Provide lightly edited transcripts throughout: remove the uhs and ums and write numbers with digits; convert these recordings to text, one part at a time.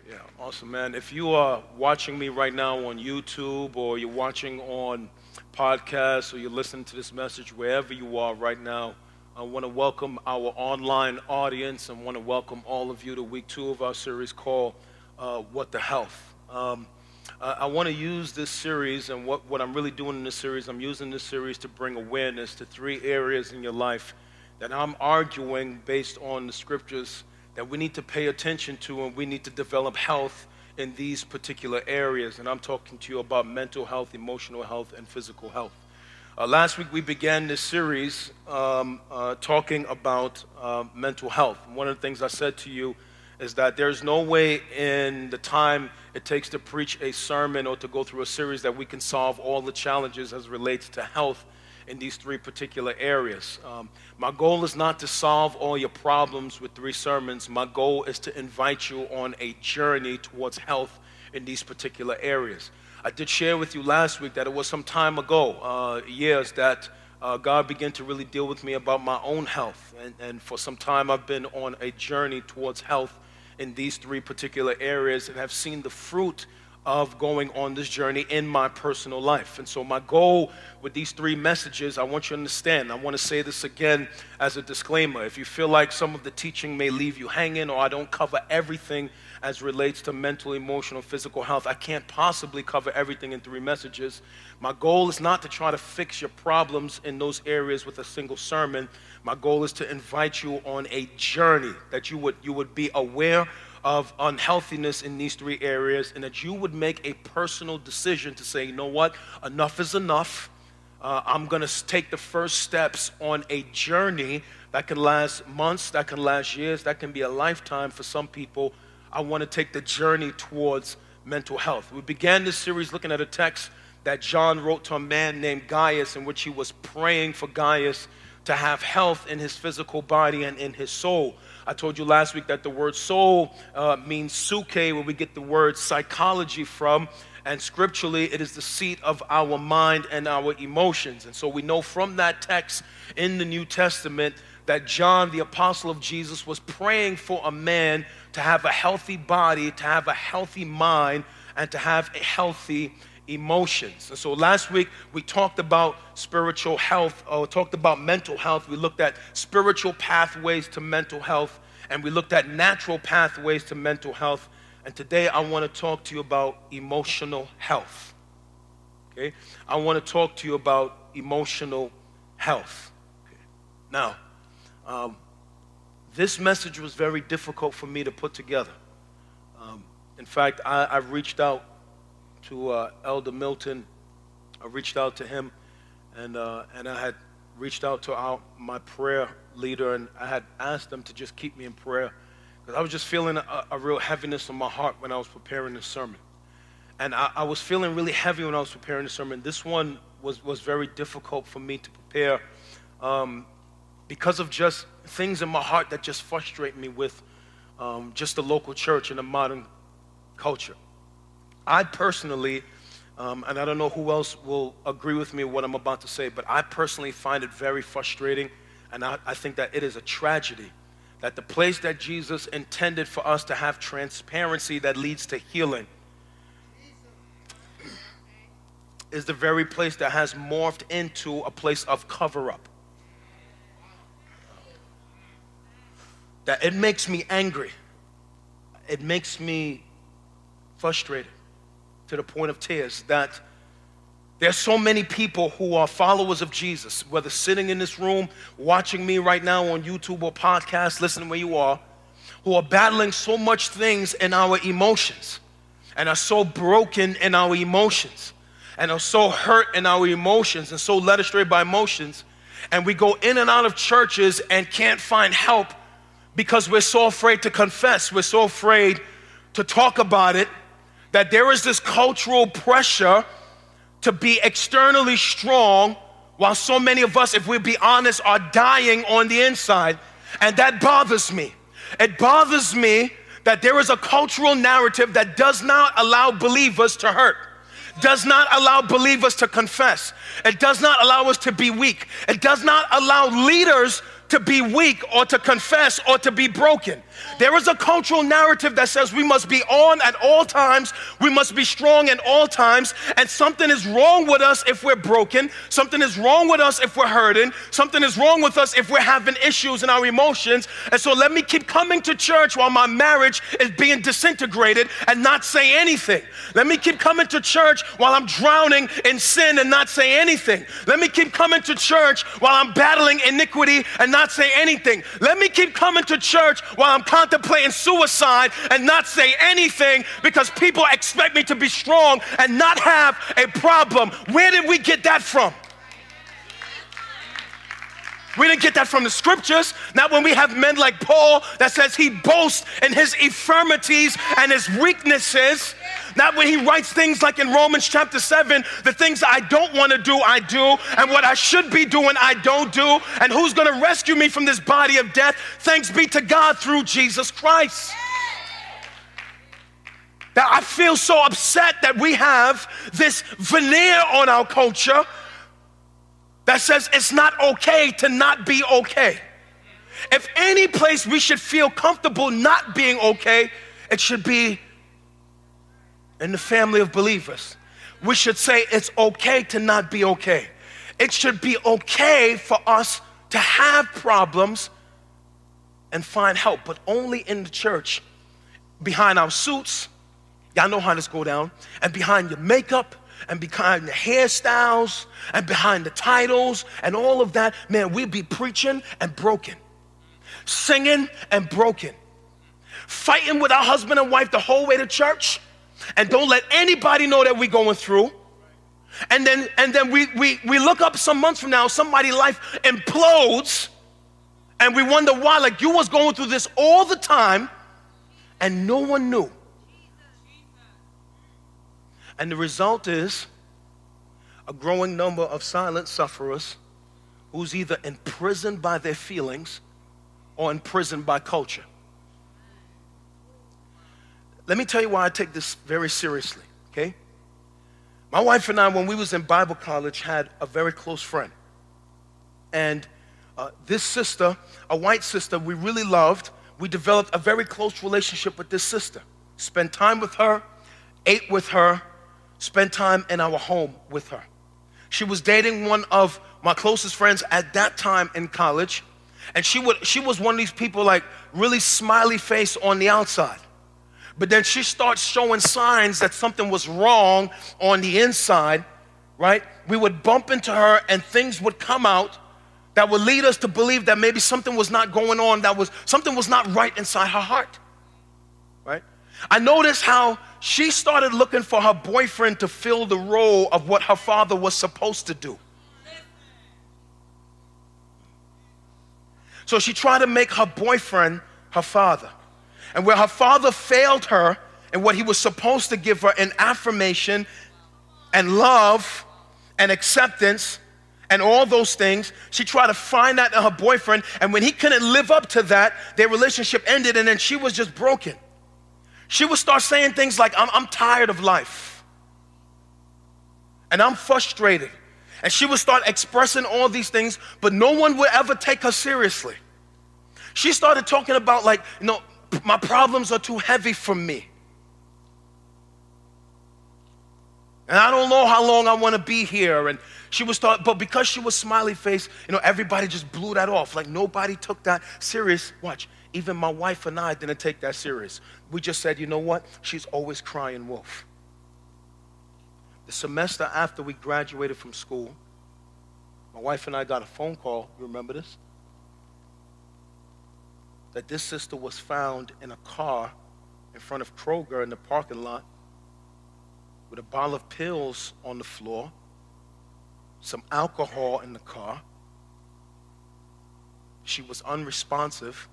Yeah, awesome, man. If you are watching me right now on YouTube or you're watching on podcasts or you're listening to this message wherever you are right now, I want to welcome our online audience and want to welcome all of you to week 2 of our series called What the Health. I want to use this series, and what I'm really doing in this series, I'm using this series to bring awareness to 3 areas in your life that I'm arguing based on the scriptures that we need to pay attention to, and we need to develop health in these particular areas. And I'm talking to you about mental health, emotional health, and physical health. Last week we began this series talking about mental health. One of the things I said to you is that there's no way in the time it takes to preach a sermon or to go through a series that we can solve all the challenges as it relates to health in these 3 particular areas. My goal is not to solve all your problems with 3 sermons. My goal is to invite you on a journey towards health in these particular areas. I did share with you last week that it was some time ago, years, that God began to really deal with me about my own health. And for some time I've been on a journey towards health in these 3 particular areas and have seen the fruit of going on this journey in my personal life. And so my goal with these 3 messages, I want you to understand, I want to say this again as a disclaimer. If you feel like some of the teaching may leave you hanging or I don't cover everything as relates to mental, emotional, physical health, I can't possibly cover everything in 3 messages. My goal is not to try to fix your problems in those areas with a single sermon. My goal is to invite you on a journey that you would be aware of unhealthiness in these 3 areas, and that you would make a personal decision to say, you know what, enough is enough. I'm going to take the first steps on a journey that can last months, that can last years, that can be a lifetime for some people. I want to take the journey towards mental health. We began this series looking at a text that John wrote to a man named Gaius, in which he was praying for Gaius to have health in his physical body and in his soul. I told you last week that the word soul means suke, where we get the word psychology from, and scripturally it is the seat of our mind and our emotions. And so we know from that text in the New Testament that John, the apostle of Jesus, was praying for a man to have a healthy body, to have a healthy mind, and to have a healthy emotions. And so last week we talked about spiritual health, or talked about mental health. We looked at spiritual pathways to mental health, and we looked at natural pathways to mental health. And today I want to talk to you about emotional health. Okay? I want to talk to you about emotional health. Okay. Now, this message was very difficult for me to put together. In fact, I've reached out to Elder Milton. I reached out to him, and I had reached out to my prayer leader, and I had asked them to just keep me in prayer, because I was just feeling a real heaviness in my heart when I was preparing this sermon. And I was feeling really heavy when I was preparing the sermon. This one was very difficult for me to prepare because of just things in my heart that just frustrate me with just the local church and the modern culture. I personally, and I don't know who else will agree with me with what I'm about to say, but I personally find it very frustrating, and I think that it is a tragedy that the place that Jesus intended for us to have transparency that leads to healing is the very place that has morphed into a place of cover-up. That it makes me angry. It makes me frustrated to the point of tears, that there's so many people who are followers of Jesus, whether sitting in this room, watching me right now on YouTube or podcast, listening where you are, who are battling so much things in our emotions and are so broken in our emotions and are so hurt in our emotions and so led astray by emotions. And we go in and out of churches and can't find help because we're so afraid to confess. We're so afraid to talk about it, that there is this cultural pressure to be externally strong, while so many of us, if we'll be honest, are dying on the inside. And that bothers me. It bothers me that there is a cultural narrative that does not allow believers to hurt, does not allow believers to confess. It does not allow us to be weak. It does not allow leaders to be weak or to confess or to be broken. There is a cultural narrative that says we must be on at all times, we must be strong at all times, and something is wrong with us if we're broken, something is wrong with us if we're hurting, something is wrong with us if we're having issues in our emotions. And so let me keep coming to church while my marriage is being disintegrated and not say anything. Let me keep coming to church while I'm drowning in sin and not say anything. Let me keep coming to church while I'm battling iniquity and not say anything. Let me keep coming to church while I'm contemplating suicide and not say anything because people expect me to be strong and not have a problem. Where did we get that from? We didn't get that from the scriptures. Not when we have men like Paul that says he boasts in his infirmities and his weaknesses. Not when he writes things like in Romans chapter 7, the things I don't want to do, I do, and what I should be doing, I don't do. And who's going to rescue me from this body of death? Thanks be to God through Jesus Christ. Now, I feel so upset that we have this veneer on our culture that says it's not okay to not be okay. If any place we should feel comfortable not being okay, it should be in the family of believers. We should say it's okay to not be okay. It should be okay for us to have problems and find help, but only in the church. Behind our suits, y'all know how this go down, and behind your makeup, and behind the hairstyles, and behind the titles, and all of that, man, we be preaching and broken, singing and broken, fighting with our husband and wife the whole way to church, and don't let anybody know that we're going through. And then we look up some months from now, somebody's life implodes, and we wonder why, like you was going through this all the time, and no one knew. And the result is a growing number of silent sufferers who's either imprisoned by their feelings or imprisoned by culture. Let me tell you why I take this very seriously, okay? My wife and I, when we was in Bible college, had a very close friend. And this sister, a white sister we really loved, we developed a very close relationship with this sister. Spent time with her, ate with her, spent time in our home with her. She was dating one of my closest friends at that time in college, and she was one of these people like really smiley face on the outside. But then she starts showing signs that something was wrong on the inside, right? We would bump into her and things would come out that would lead us to believe that maybe something was not going on, something was not right inside her heart, right? I noticed how she started looking for her boyfriend to fill the role of what her father was supposed to do. So she tried to make her boyfriend her father. And where her father failed her in what he was supposed to give her in affirmation and love and acceptance and all those things, she tried to find that in her boyfriend. And when he couldn't live up to that, their relationship ended, and then she was just broken. She would start saying things like, I'm tired of life. And I'm frustrated. And she would start expressing all these things, but no one would ever take her seriously. She started talking about like, my problems are too heavy for me. And I don't know how long I want to be here. And she would start, but because she was smiley face, everybody just blew that off. Like nobody took that serious. Watch. Even my wife and I didn't take that serious. We just said, you know what? She's always crying wolf. The semester after we graduated from school, my wife and I got a phone call. You remember this? That this sister was found in a car in front of Kroger in the parking lot with a bottle of pills on the floor, some alcohol in the car. She was unresponsive.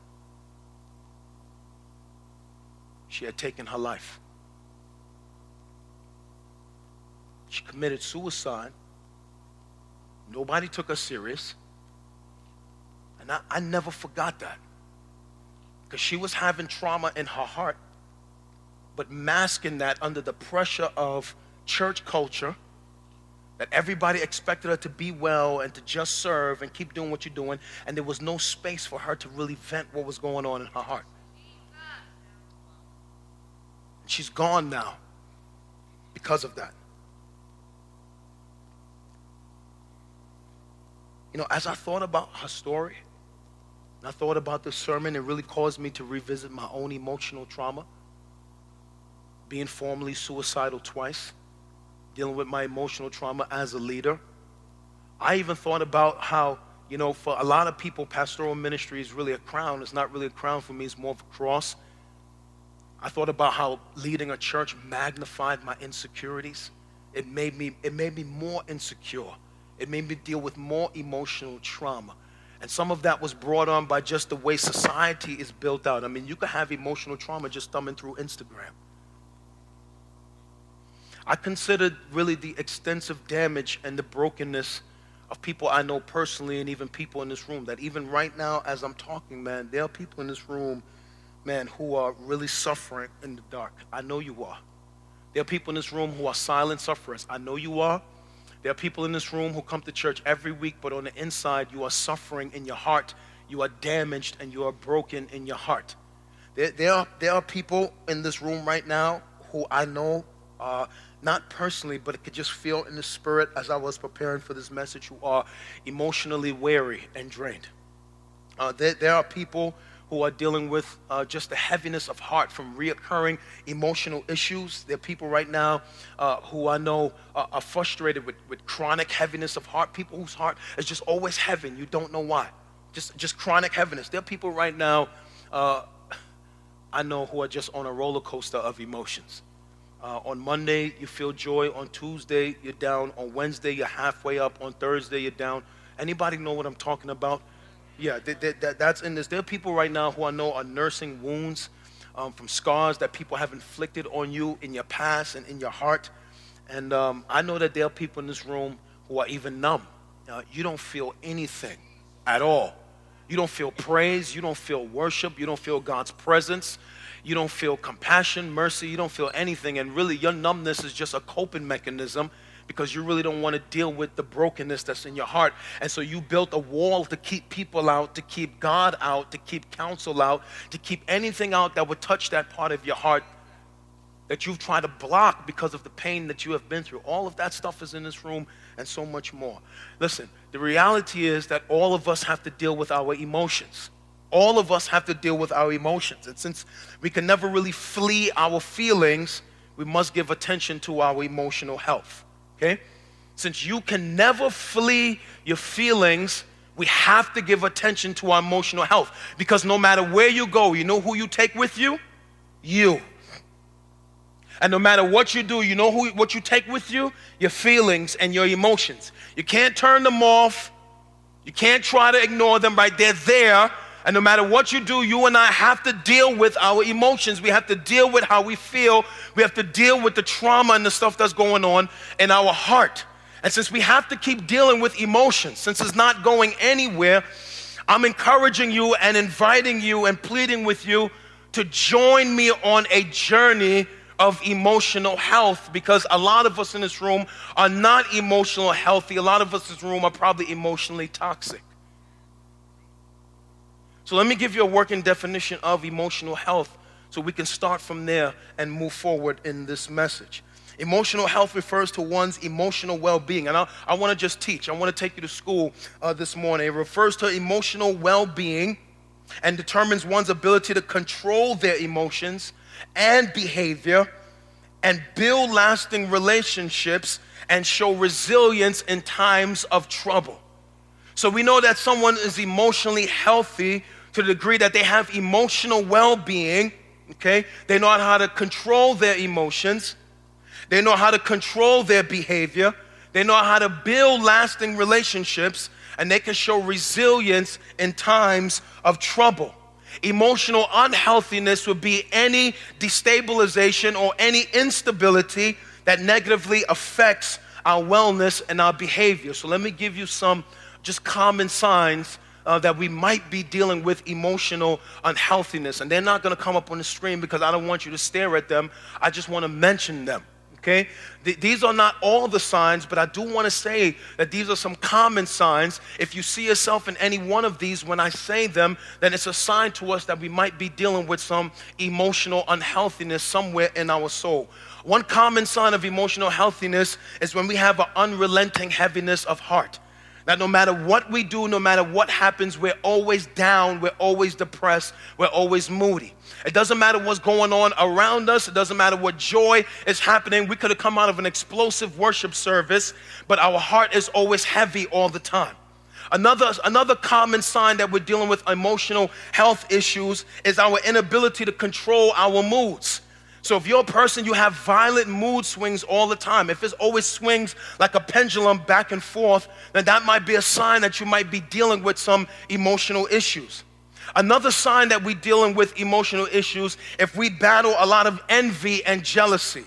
She had taken her life. She committed suicide. Nobody took her serious. And I never forgot that. Because she was having trauma in her heart, but masking that under the pressure of church culture, that everybody expected her to be well and to just serve and keep doing what you're doing, and there was no space for her to really vent what was going on in her heart. She's gone now because of that. You know, as I thought about her story, and I thought about this sermon, it really caused me to revisit my own emotional trauma. Being formerly suicidal twice, dealing with my emotional trauma as a leader. I even thought about how, you know, for a lot of people, pastoral ministry is really a crown. It's not really a crown for me, it's more of a cross. I thought about how leading a church magnified my insecurities. It made me more insecure. It made me deal with more emotional trauma. And some of that was brought on by just the way society is built out. I mean, you could have emotional trauma just thumbing through Instagram. I considered really the extensive damage and the brokenness of people I know personally, and even people in this room, that even right now as I'm talking, man, there are people in this room, man, who are really suffering in the dark. I know you are. There are people in this room who are silent sufferers. I know you are. There are people in this room who come to church every week, but on the inside, you are suffering in your heart. You are damaged and you are broken in your heart. There are people in this room right now who I know, not personally, but I could just feel in the spirit as I was preparing for this message, who are emotionally weary and drained. There are people who are dealing with just the heaviness of heart from reoccurring emotional issues. There are people right now who I know are frustrated with chronic heaviness of heart, people whose heart is just always heavy. You don't know why. Just chronic heaviness. There are people right now I know who are just on a roller coaster of emotions. On Monday, you feel joy. On Tuesday, you're down. On Wednesday, you're halfway up. On Thursday, you're down. Anybody know what I'm talking about? Yeah, that's in this. There are people right now who I know are nursing wounds from scars that people have inflicted on you in your past and in your heart. And I know that there are people in this room who are even numb. You don't feel anything at all. You don't feel praise. You don't feel worship. You don't feel God's presence. You don't feel compassion, mercy. You don't feel anything. And really, your numbness is just a coping mechanism because you really don't want to deal with the brokenness that's in your heart. And so you built a wall to keep people out, to keep God out, to keep counsel out, to keep anything out that would touch that part of your heart that you've tried to block because of the pain that you have been through. All of that stuff is in this room and so much more. Listen, the reality is that all of us have to deal with our emotions. All of us have to deal with our emotions. And since we can never really flee our feelings, we must give attention to our emotional health. Okay? Since you can never flee your feelings, we have to give attention to our emotional health. Because no matter where you go, you know who you take with you? You. And no matter what you do, you know what you take with you? Your feelings and your emotions. You can't turn them off. You can't try to ignore them, right? They're there. And no matter what you do, you and I have to deal with our emotions. We have to deal with how we feel. We have to deal with the trauma and the stuff that's going on in our heart. And since we have to keep dealing with emotions, since it's not going anywhere, I'm encouraging you and inviting you and pleading with you to join me on a journey of emotional health, because a lot of us in this room are not emotionally healthy. A lot of us in this room are probably emotionally toxic. So let me give you a working definition of emotional health so we can start from there and move forward in this message. Emotional health refers to one's emotional well-being. And I want to just teach. I want to take you to school this morning. It refers to emotional well-being and determines one's ability to control their emotions and behavior and build lasting relationships and show resilience in times of trouble. So we know that someone is emotionally healthy to the degree that they have emotional well-being, okay? They know how to control their emotions. They know how to control their behavior. They know how to build lasting relationships, and they can show resilience in times of trouble. Emotional unhealthiness would be any destabilization or any instability that negatively affects our wellness and our behavior. So let me give you some just common signs that we might be dealing with emotional unhealthiness. And they're not going to come up on the screen because I don't want you to stare at them. I just want to mention them. okay? These are not all the signs, but I do want to say that these are some common signs. If you see yourself in any one of these when I say them, then it's a sign to us that we might be dealing with some emotional unhealthiness somewhere in our soul. One common sign of emotional healthiness is when we have an unrelenting heaviness of heart. That no matter what we do, no matter what happens, we're always down, we're always depressed, we're always moody. It doesn't matter what's going on around us. It doesn't matter what joy is happening. We could have come out of an explosive worship service, but our heart is always heavy all the time. Another common sign that we're dealing with emotional health issues is our inability to control our moods. So if you're a person, you have violent mood swings all the time. If it always swings like a pendulum back and forth, then that might be a sign that you might be dealing with some emotional issues. Another sign that we're dealing with emotional issues, if we battle a lot of envy and jealousy.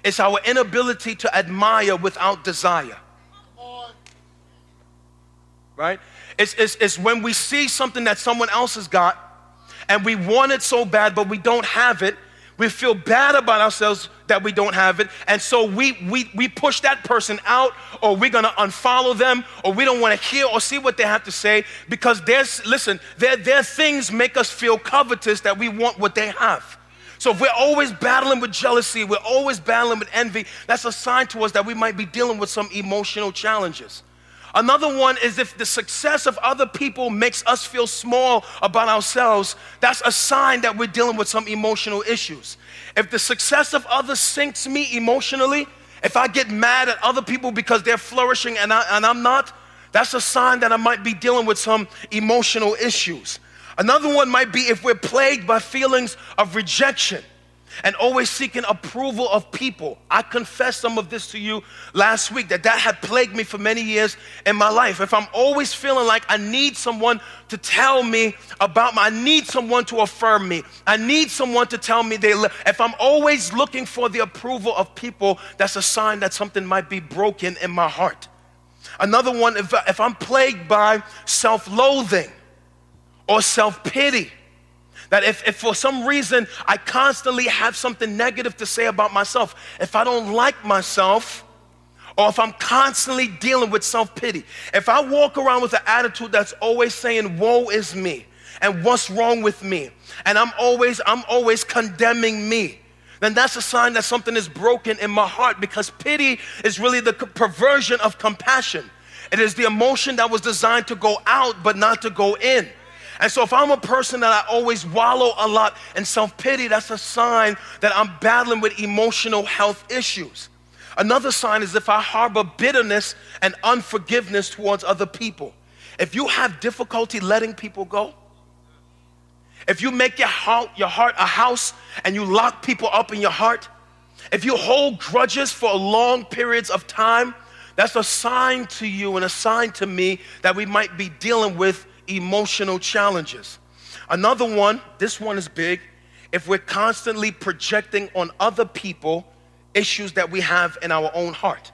It's our inability to admire without desire. Right? It's when we see something that someone else has got, and we want it so bad, but we don't have it. We feel bad about ourselves that we don't have it. And so we push that person out, or we're going to unfollow them, or we don't want to hear or see what they have to say, because their things make us feel covetous that we want what they have. So if we're always battling with jealousy, we're always battling with envy, that's a sign to us that we might be dealing with some emotional challenges. Another one is if the success of other people makes us feel small about ourselves, that's a sign that we're dealing with some emotional issues. If the success of others sinks me emotionally, if I get mad at other people because they're flourishing and I'm not, that's a sign that I might be dealing with some emotional issues. Another one might be if we're plagued by feelings of rejection and always seeking approval of people. I confessed some of this to you last week, that had plagued me for many years in my life. If I'm always feeling like I need someone to tell me about I need someone to affirm me, I need someone to tell me if I'm always looking for the approval of people, that's a sign that something might be broken in my heart. Another one, if I'm plagued by self-loathing or self-pity, that if for some reason I constantly have something negative to say about myself, if I don't like myself, or if I'm constantly dealing with self-pity, if I walk around with an attitude that's always saying, woe is me, and what's wrong with me, and I'm always condemning me, then that's a sign that something is broken in my heart, because pity is really the perversion of compassion. It is the emotion that was designed to go out but not to go in. And so if I'm a person that I always wallow a lot in self-pity, that's a sign that I'm battling with emotional health issues. Another sign is if I harbor bitterness and unforgiveness towards other people. If you have difficulty letting people go, if you make your heart a house and you lock people up in your heart, if you hold grudges for long periods of time, that's a sign to you and a sign to me that we might be dealing with emotional challenges. Another one, this one is big, if we're constantly projecting on other people issues that we have in our own heart.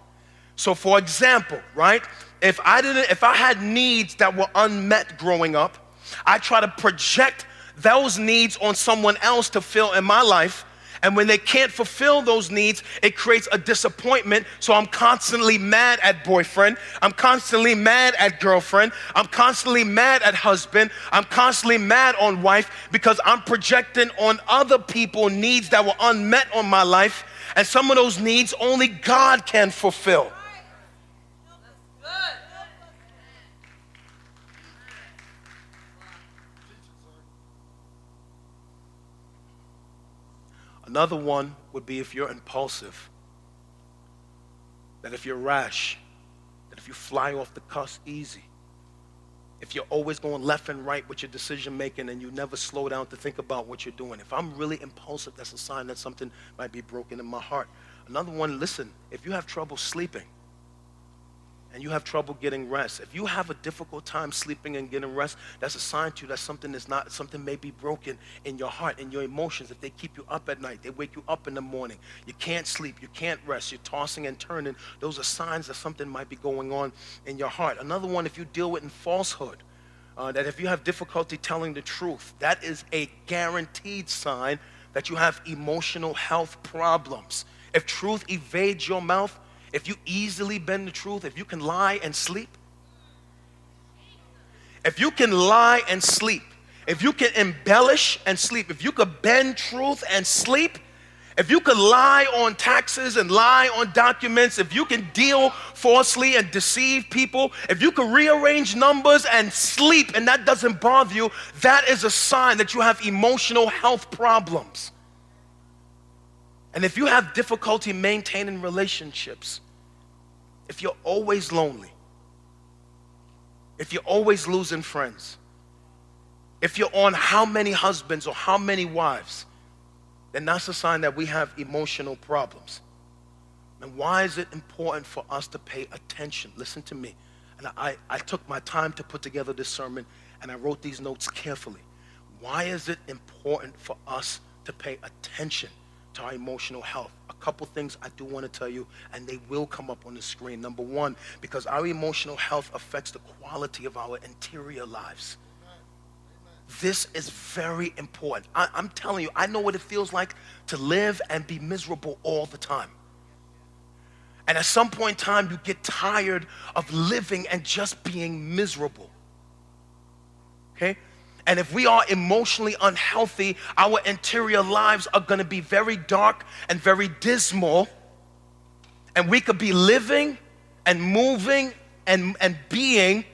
So for example, right, if I had needs that were unmet growing up, I try to project those needs on someone else to fill in my life. And when they can't fulfill those needs, it creates a disappointment. So I'm constantly mad at boyfriend. I'm constantly mad at girlfriend. I'm constantly mad at husband. I'm constantly mad on wife, because I'm projecting on other people needs that were unmet on my life. And some of those needs only God can fulfill. Another one would be if you're impulsive, that if you're rash, that if you fly off the cuff easy, if you're always going left and right with your decision making and you never slow down to think about what you're doing. If I'm really impulsive, that's a sign that something might be broken in my heart. Another one, listen, if you have trouble sleeping and you have trouble getting rest, if you have a difficult time sleeping and getting rest, that's a sign to you that something may be broken in your heart, in your emotions. If they keep you up at night, they wake you up in the morning, you can't sleep, you can't rest, you're tossing and turning, those are signs that something might be going on in your heart. Another one, if you deal with falsehood, that if you have difficulty telling the truth, that is a guaranteed sign that you have emotional health problems. If truth evades your mouth, if you easily bend the truth, if you can lie and sleep, if you can lie and sleep, if you can embellish and sleep, if you could bend truth and sleep, if you could lie on taxes and lie on documents, if you can deal falsely and deceive people, if you can rearrange numbers and sleep and that doesn't bother you, that is a sign that you have emotional health problems. And if you have difficulty maintaining relationships, if you're always lonely, if you're always losing friends, if you're on how many husbands or how many wives, then that's a sign that we have emotional problems. And why is it important for us to pay attention? Listen to me. And I took my time to put together this sermon, and I wrote these notes carefully. Why is it important for us to pay attention to our emotional health? A couple things I do want to tell you, and they will come up on the screen. Number one, because our emotional health affects the quality of our interior lives. This is very important. I'm telling you, I know what it feels like to live and be miserable all the time. And at some point in time, you get tired of living and just being miserable. Okay? And if we are emotionally unhealthy, our interior lives are going to be very dark and very dismal. And we could be living and moving and being,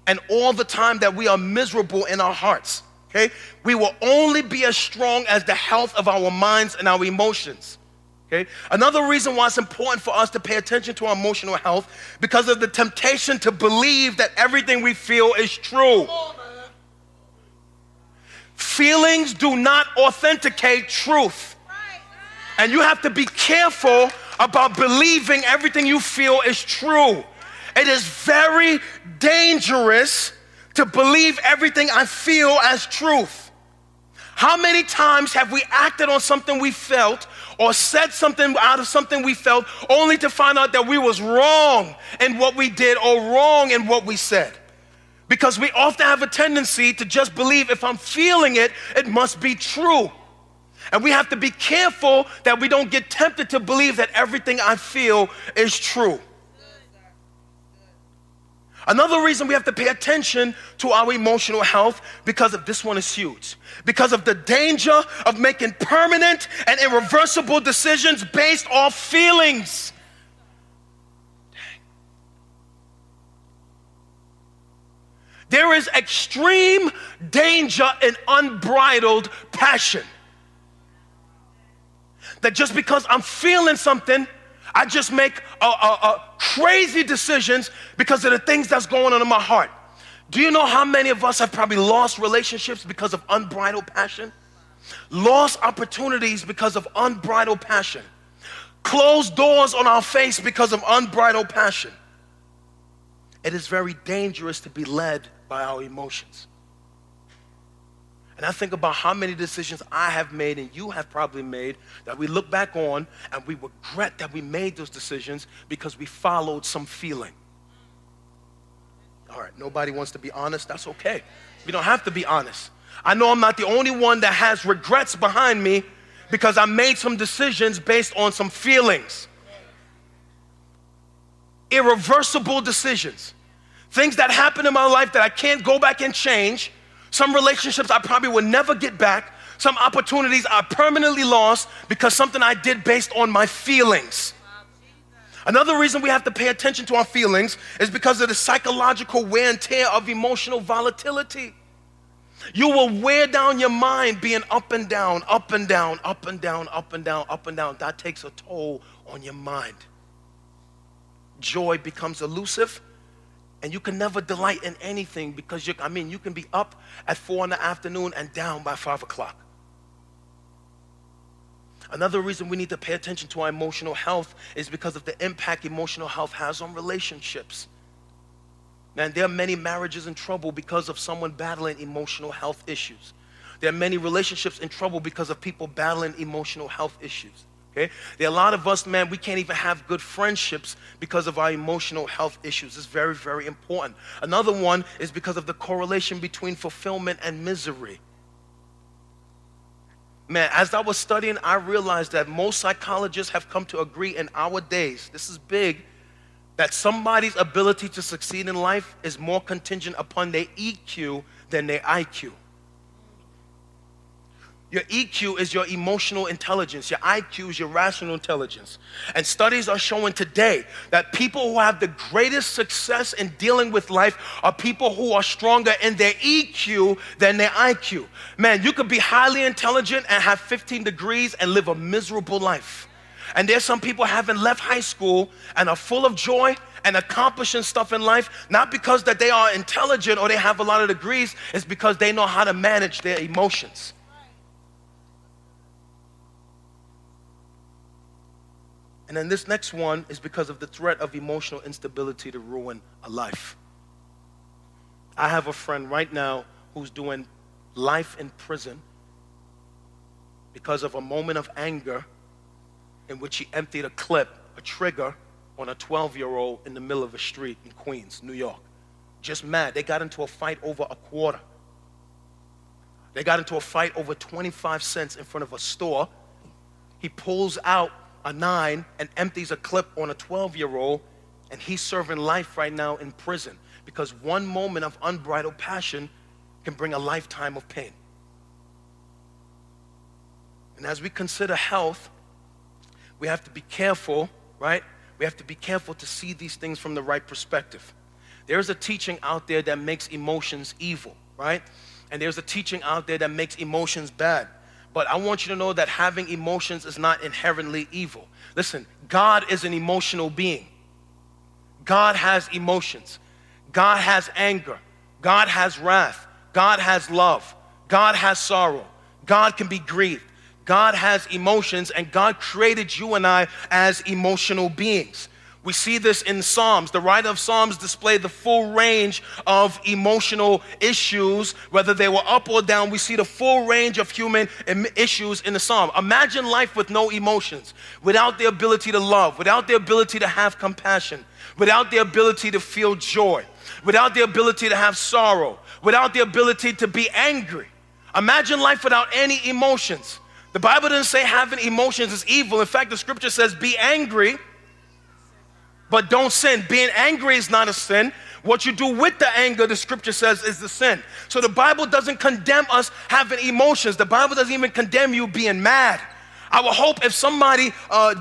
and all the time that we are miserable in our hearts. Okay? We will only be as strong as the health of our minds and our emotions. Okay? Another reason why it's important for us to pay attention to our emotional health, because of the temptation to believe that everything we feel is true. Feelings do not authenticate truth. And you have to be careful about believing everything you feel is true. It is very dangerous to believe everything I feel as truth. How many times have we acted on something we felt or said something out of something we felt only to find out that we was wrong in what we did or wrong in what we said? Because we often have a tendency to just believe if I'm feeling it, it must be true. And we have to be careful that we don't get tempted to believe that everything I feel is true. Another reason we have to pay attention to our emotional health, because of this one is huge, because of the danger of making permanent and irreversible decisions based off feelings. Dang. There is extreme danger in unbridled passion. That just because I'm feeling something, I just make crazy decisions because of the things that's going on in my heart. Do you know how many of us have probably lost relationships because of unbridled passion? Lost opportunities because of unbridled passion. Closed doors on our face because of unbridled passion. It is very dangerous to be led by our emotions. And I think about how many decisions I have made and you have probably made that we look back on and we regret that we made those decisions because we followed some feeling. All right, nobody wants to be honest. That's okay. We don't have to be honest. I know I'm not the only one that has regrets behind me because I made some decisions based on some feelings. Irreversible decisions. Things that happen in my life that I can't go back and change. Some relationships I probably will never get back. Some opportunities I permanently lost because something I did based on my feelings. Another reason we have to pay attention to our feelings is because of the psychological wear and tear of emotional volatility. You will wear down your mind being up and down, up and down, up and down, up and down, up and down. That takes a toll on your mind. Joy becomes elusive. And you can never delight in anything because you can be up at 4 in the afternoon and down by 5 o'clock. Another reason we need to pay attention to our emotional health is because of the impact emotional health has on relationships. Man, there are many marriages in trouble because of someone battling emotional health issues. There are many relationships in trouble because of people battling emotional health issues. Okay? There are a lot of us, man, we can't even have good friendships because of our emotional health issues. It's very, very important. Another one is because of the correlation between fulfillment and misery. Man, as I was studying, I realized that most psychologists have come to agree in our days, this is big, that somebody's ability to succeed in life is more contingent upon their EQ than their IQ. Your EQ is your emotional intelligence. Your IQ is your rational intelligence. And studies are showing today that people who have the greatest success in dealing with life are people who are stronger in their EQ than their IQ. Man, you could be highly intelligent and have 15 degrees and live a miserable life. And there's some people haven't left high school and are full of joy and accomplishing stuff in life, not because that they are intelligent or they have a lot of degrees, it's because they know how to manage their emotions. And then this next one is because of the threat of emotional instability to ruin a life. I have a friend right now who's doing life in prison because of a moment of anger in which he emptied a trigger on a 12-year-old in the middle of a street in Queens, New York. Just mad. They got into a fight over a quarter. They got into a fight over 25 cents in front of a store. He pulls out a 9 and empties a clip on a 12-year-old, and he's serving life right now in prison because one moment of unbridled passion can bring a lifetime of pain. And as we consider health, we have to be careful, right? We have to be careful to see these things from the right perspective. There's a teaching out there that makes emotions evil, right? And there's a teaching out there that makes emotions bad. But I want you to know that having emotions is not inherently evil. Listen, God is an emotional being. God has emotions. God has anger. God has wrath. God has love. God has sorrow. God can be grieved. God has emotions, and God created you and I as emotional beings. We see this in Psalms. The writer of Psalms displayed the full range of emotional issues, whether they were up or down. We see the full range of human issues in the Psalm. Imagine life with no emotions, without the ability to love, without the ability to have compassion, without the ability to feel joy, without the ability to have sorrow, without the ability to be angry. Imagine life without any emotions. The Bible doesn't say having emotions is evil. In fact, the scripture says be angry, but don't sin. Being angry is not a sin. What you do with the anger, the scripture says, is the sin. So the Bible doesn't condemn us having emotions. The Bible doesn't even condemn you being mad. I would hope if somebody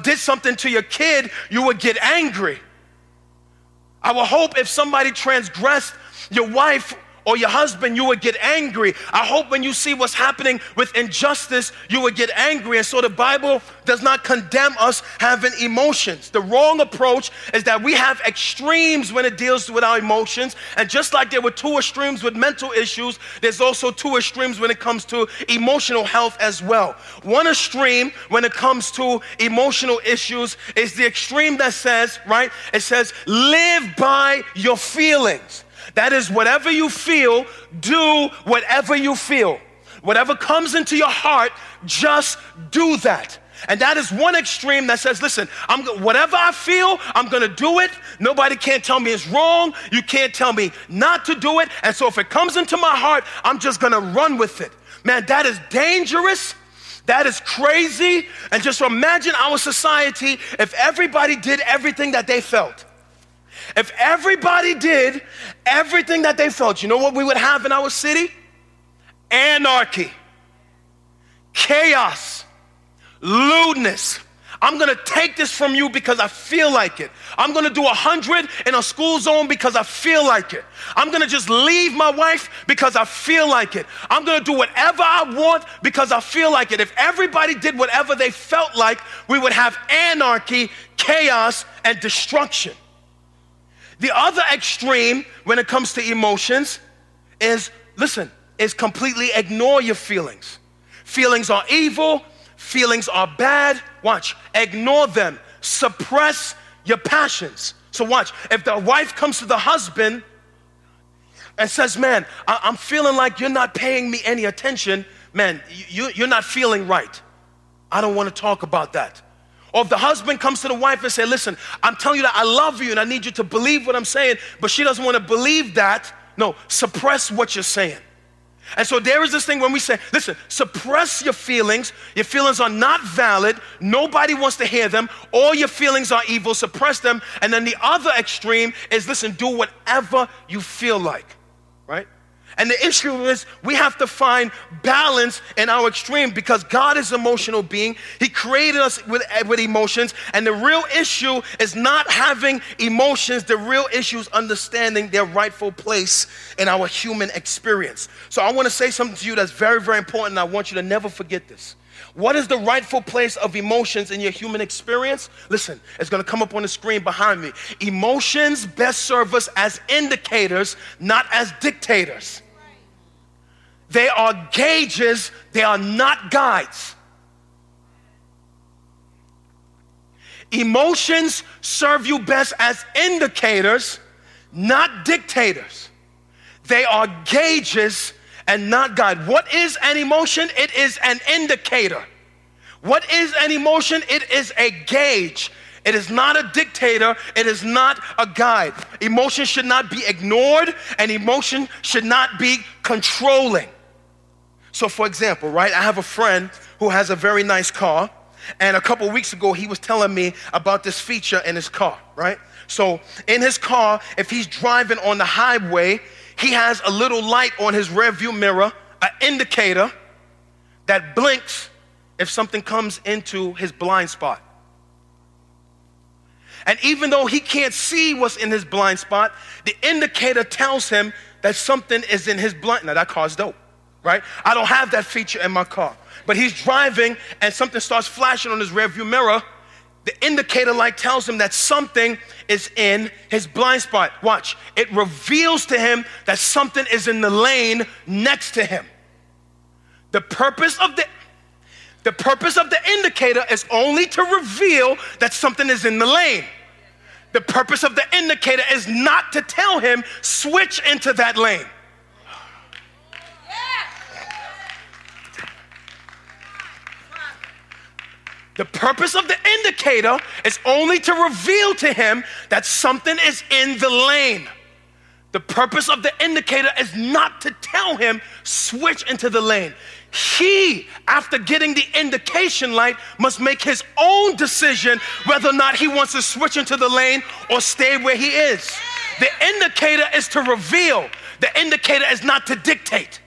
did something to your kid, you would get angry. I would hope if somebody transgressed your wife or your husband, you would get angry. I hope when you see what's happening with injustice, you would get angry. And so the Bible does not condemn us having emotions. The wrong approach is that we have extremes when it deals with our emotions. And just like there were two extremes with mental issues, there's also two extremes when it comes to emotional health as well. One extreme when it comes to emotional issues is the extreme that says, right? It says, live by your feelings. That is, whatever you feel, do whatever you feel. Whatever comes into your heart, just do that. And that is one extreme that says, listen, whatever I feel, I'm going to do it. Nobody can't tell me it's wrong. You can't tell me not to do it. And so if it comes into my heart, I'm just going to run with it. Man, that is dangerous. That is crazy. And just imagine our society if everybody did everything that they felt. If everybody did everything that they felt, you know what we would have in our city? Anarchy, chaos, lewdness. I'm going to take this from you because I feel like it. I'm going to do 100 in a school zone because I feel like it. I'm going to just leave my wife because I feel like it. I'm going to do whatever I want because I feel like it. If everybody did whatever they felt like, we would have anarchy, chaos, and destruction. The other extreme when it comes to emotions is, listen, is completely ignore your feelings. Feelings are evil. Feelings are bad. Watch, ignore them. Suppress your passions. So watch, if the wife comes to the husband and says, man, I'm feeling like you're not paying me any attention, man, you're not feeling right. I don't want to talk about that. Or if the husband comes to the wife and says, listen, I'm telling you that I love you and I need you to believe what I'm saying, but she doesn't want to believe that. No, suppress what you're saying. And so there is this thing when we say, listen, suppress your feelings. Your feelings are not valid. Nobody wants to hear them. All your feelings are evil. Suppress them. And then the other extreme is, listen, do whatever you feel like, right? And the issue is we have to find balance in our extreme because God is an emotional being. He created us with emotions. And the real issue is not having emotions. The real issue is understanding their rightful place in our human experience. So I want to say something to you that's very, very important. And I want you to never forget this. What is the rightful place of emotions in your human experience? Listen, it's going to come up on the screen behind me. Emotions best serve us as indicators, not as dictators. They are gauges, they are not guides. Emotions serve you best as indicators, not dictators. They are gauges and not guides. What is an emotion? It is an indicator. What is an emotion? It is a gauge. It is not a dictator. It is not a guide. Emotion should not be ignored, and emotion should not be controlling. So for example, right, I have a friend who has a very nice car, and a couple weeks ago he was telling me about this feature in his car, right? So in his car, if he's driving on the highway, he has a little light on his rear view mirror, an indicator that blinks if something comes into his blind spot. And even though he can't see what's in his blind spot, the indicator tells him that something is in his blind. Now that car's dope. Right? I don't have that feature in my car. But he's driving and something starts flashing on his rearview mirror. The indicator light tells him that something is in his blind spot. Watch. It reveals to him that something is in the lane next to him. The purpose of the indicator is only to reveal that something is in the lane. The purpose of the indicator is not to tell him, switch into that lane. The purpose of the indicator is only to reveal to him that something is in the lane. The purpose of the indicator is not to tell him, switch into the lane. He, after getting the indication light, must make his own decision whether or not he wants to switch into the lane or stay where he is. The indicator is to reveal. The indicator is not to dictate.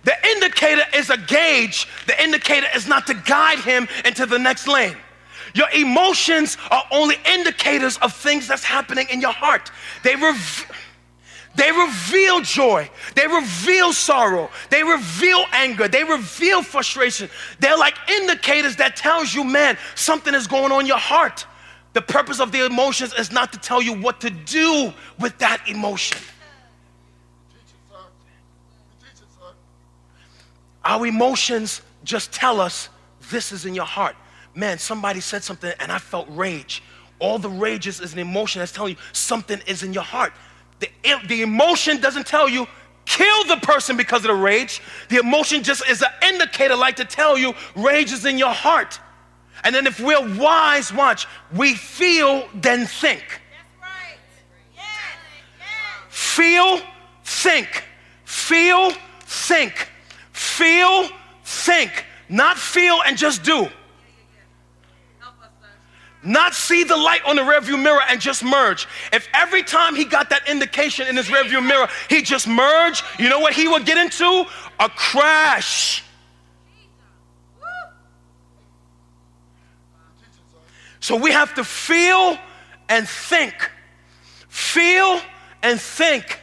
The indicator is a gauge. The indicator is not to guide him into the next lane. Your emotions are only indicators of things that's happening in your heart. They reveal joy. They reveal sorrow. They reveal anger. They reveal frustration. They're like indicators that tells you, man, something is going on in your heart. The purpose of the emotions is not to tell you what to do with that emotion. Our emotions just tell us this is in your heart. Man, somebody said something and I felt rage. All the rage is an emotion that's telling you something is in your heart. The emotion doesn't tell you kill the person because of the rage. The emotion just is an indicator like to tell you rage is in your heart. And then if we're wise, watch, we feel, then think. That's right. Yes. Feel, think. Feel, think. Feel, think. Not feel and just do. Not see the light on the rearview mirror and just merge. If every time he got that indication in his rearview mirror, he just merged, you know what he would get into? A crash. So we have to feel and think. Feel and think.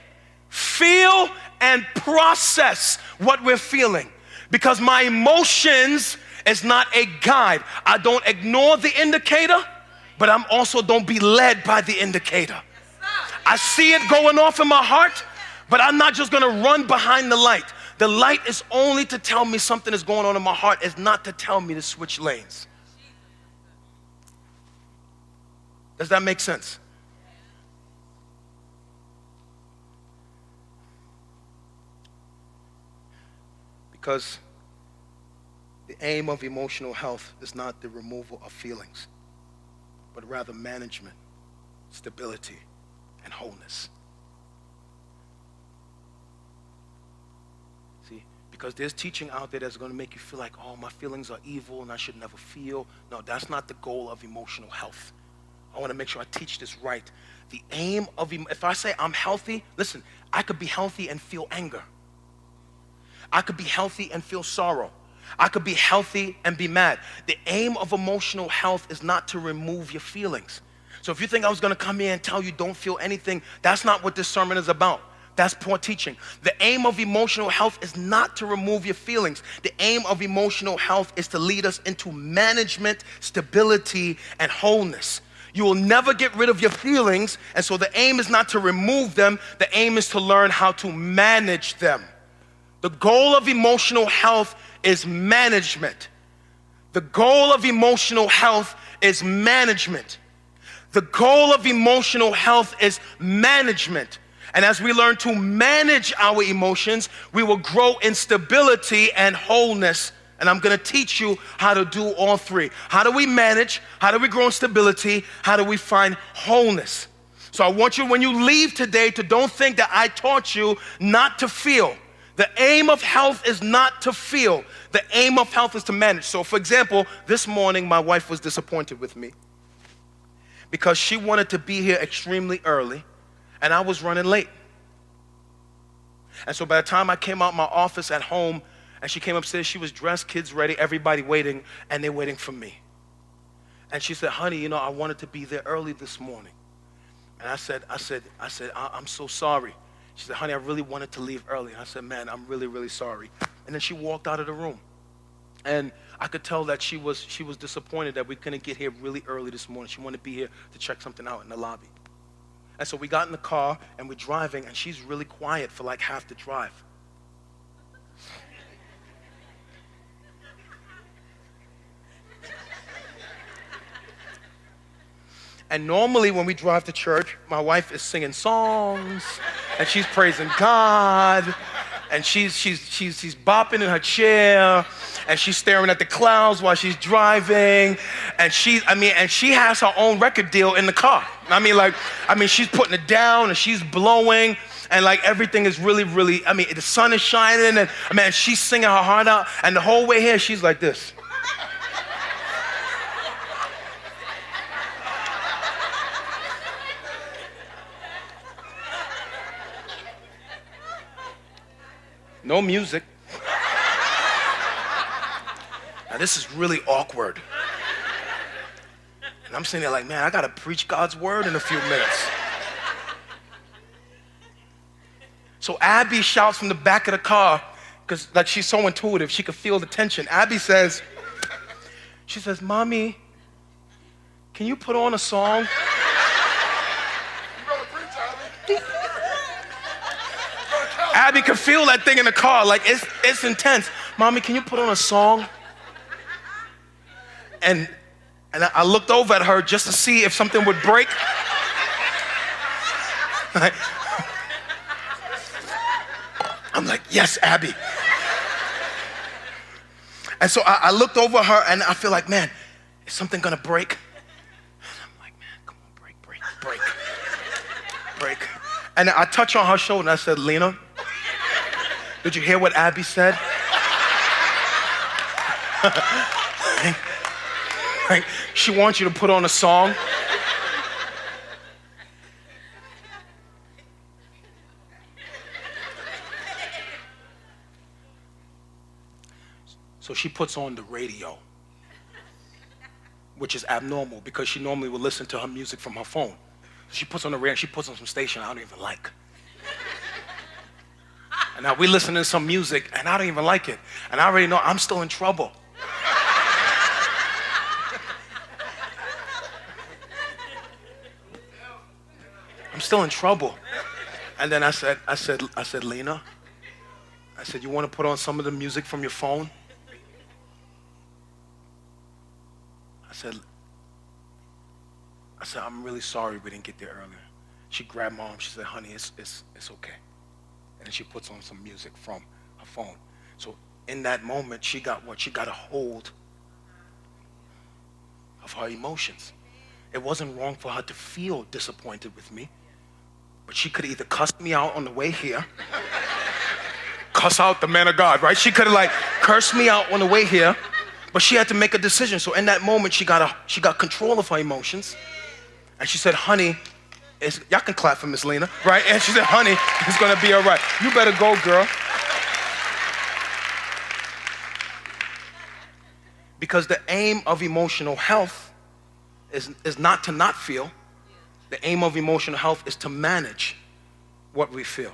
Feel and process what we're feeling. Because my emotions is not a guide. I don't ignore the indicator, but I'm also don't be led by the indicator. I see it going off in my heart, but I'm not just gonna run behind the light. The light is only to tell me something is going on in my heart. It's not to tell me to switch lanes. Does that make sense? Because the aim of emotional health is not the removal of feelings, but rather management, stability, and wholeness. Because there's teaching out there that's going to make you feel like, oh, my feelings are evil and I should never feel. No, that's not the goal of emotional health. I want to make sure I teach this right. The aim of, if I say I'm healthy, listen, I could be healthy and feel anger. I could be healthy and feel sorrow. I could be healthy and be mad. The aim of emotional health is not to remove your feelings. So if you think I was going to come here and tell you don't feel anything, that's not what this sermon is about. That's poor teaching. The aim of emotional health is not to remove your feelings. The aim of emotional health is to lead us into management, stability, and wholeness. You will never get rid of your feelings, and so the aim is not to remove them. The aim is to learn how to manage them. The goal of emotional health is management. The goal of emotional health is management. The goal of emotional health is management. And as we learn to manage our emotions, we will grow in stability and wholeness. And I'm going to teach you how to do all three. How do we manage? How do we grow in stability? How do we find wholeness? So I want you, when you leave today, to don't think that I taught you not to feel. The aim of health is not to feel. The aim of health is to manage. So for example, this morning my wife was disappointed with me because she wanted to be here extremely early and I was running late. And so by the time I came out my office at home and she came upstairs, she was dressed, kids ready, everybody waiting, and they're waiting for me. And she said, honey, you know, I wanted to be there early this morning. And I said, I'm so sorry. She said, honey, I really wanted to leave early. And I said, man, I'm really, really sorry. And then she walked out of the room. And I could tell that she was disappointed that we couldn't get here really early this morning. She wanted to be here to check something out in the lobby. And so we got in the car and we're driving, and she's really quiet for like half the drive. And normally when we drive to church, my wife is singing songs and she's praising God and she's bopping in her chair and she's staring at the clouds while she's driving, and she has her own record deal in the car. She's putting it down and she's blowing, and like everything is really, really, the sun is shining, and she's singing her heart out, and the whole way here she's like this. No music. Now this is really awkward. And I'm sitting there like, man, I gotta preach God's word in a few minutes. So Abby shouts from the back of the car, because like she's so intuitive, she could feel the tension. Abby says, Mommy, can you put on a song? Abby could feel that thing in the car, like it's intense. Mommy, can you put on a song? And I looked over at her just to see if something would break. I'm like, yes, Abby. And so I looked over at her and I feel like, man, is something gonna break? I'm like, man, come on, break. And I touched on her shoulder and I said, Lena, did you hear what Abby said? She wants you to put on a song. So she puts on the radio, which is abnormal because she normally would listen to her music from her phone. She puts on the radio, she puts on some station I don't even like. And now we listen to some music and I don't even like it. And I already know I'm still in trouble. I'm still in trouble. And then I said, Lena, I said, you want to put on some of the music from your phone? I said, I'm really sorry we didn't get there earlier. She grabbed Mom. She said, honey, it's okay. And then she puts on some music from her phone. So in that moment, she got what? She got a hold of her emotions. It wasn't wrong for her to feel disappointed with me, but she could either cuss me out on the way here, cuss out the man of God, right? She could have like cursed me out on the way here, but she had to make a decision. So in that moment, she got control of her emotions. And she said, honey, y'all can clap for Miss Lena, right? And she said, honey, it's gonna be all right. You better go, girl. Because the aim of emotional health is not to not feel. The aim of emotional health is to manage what we feel.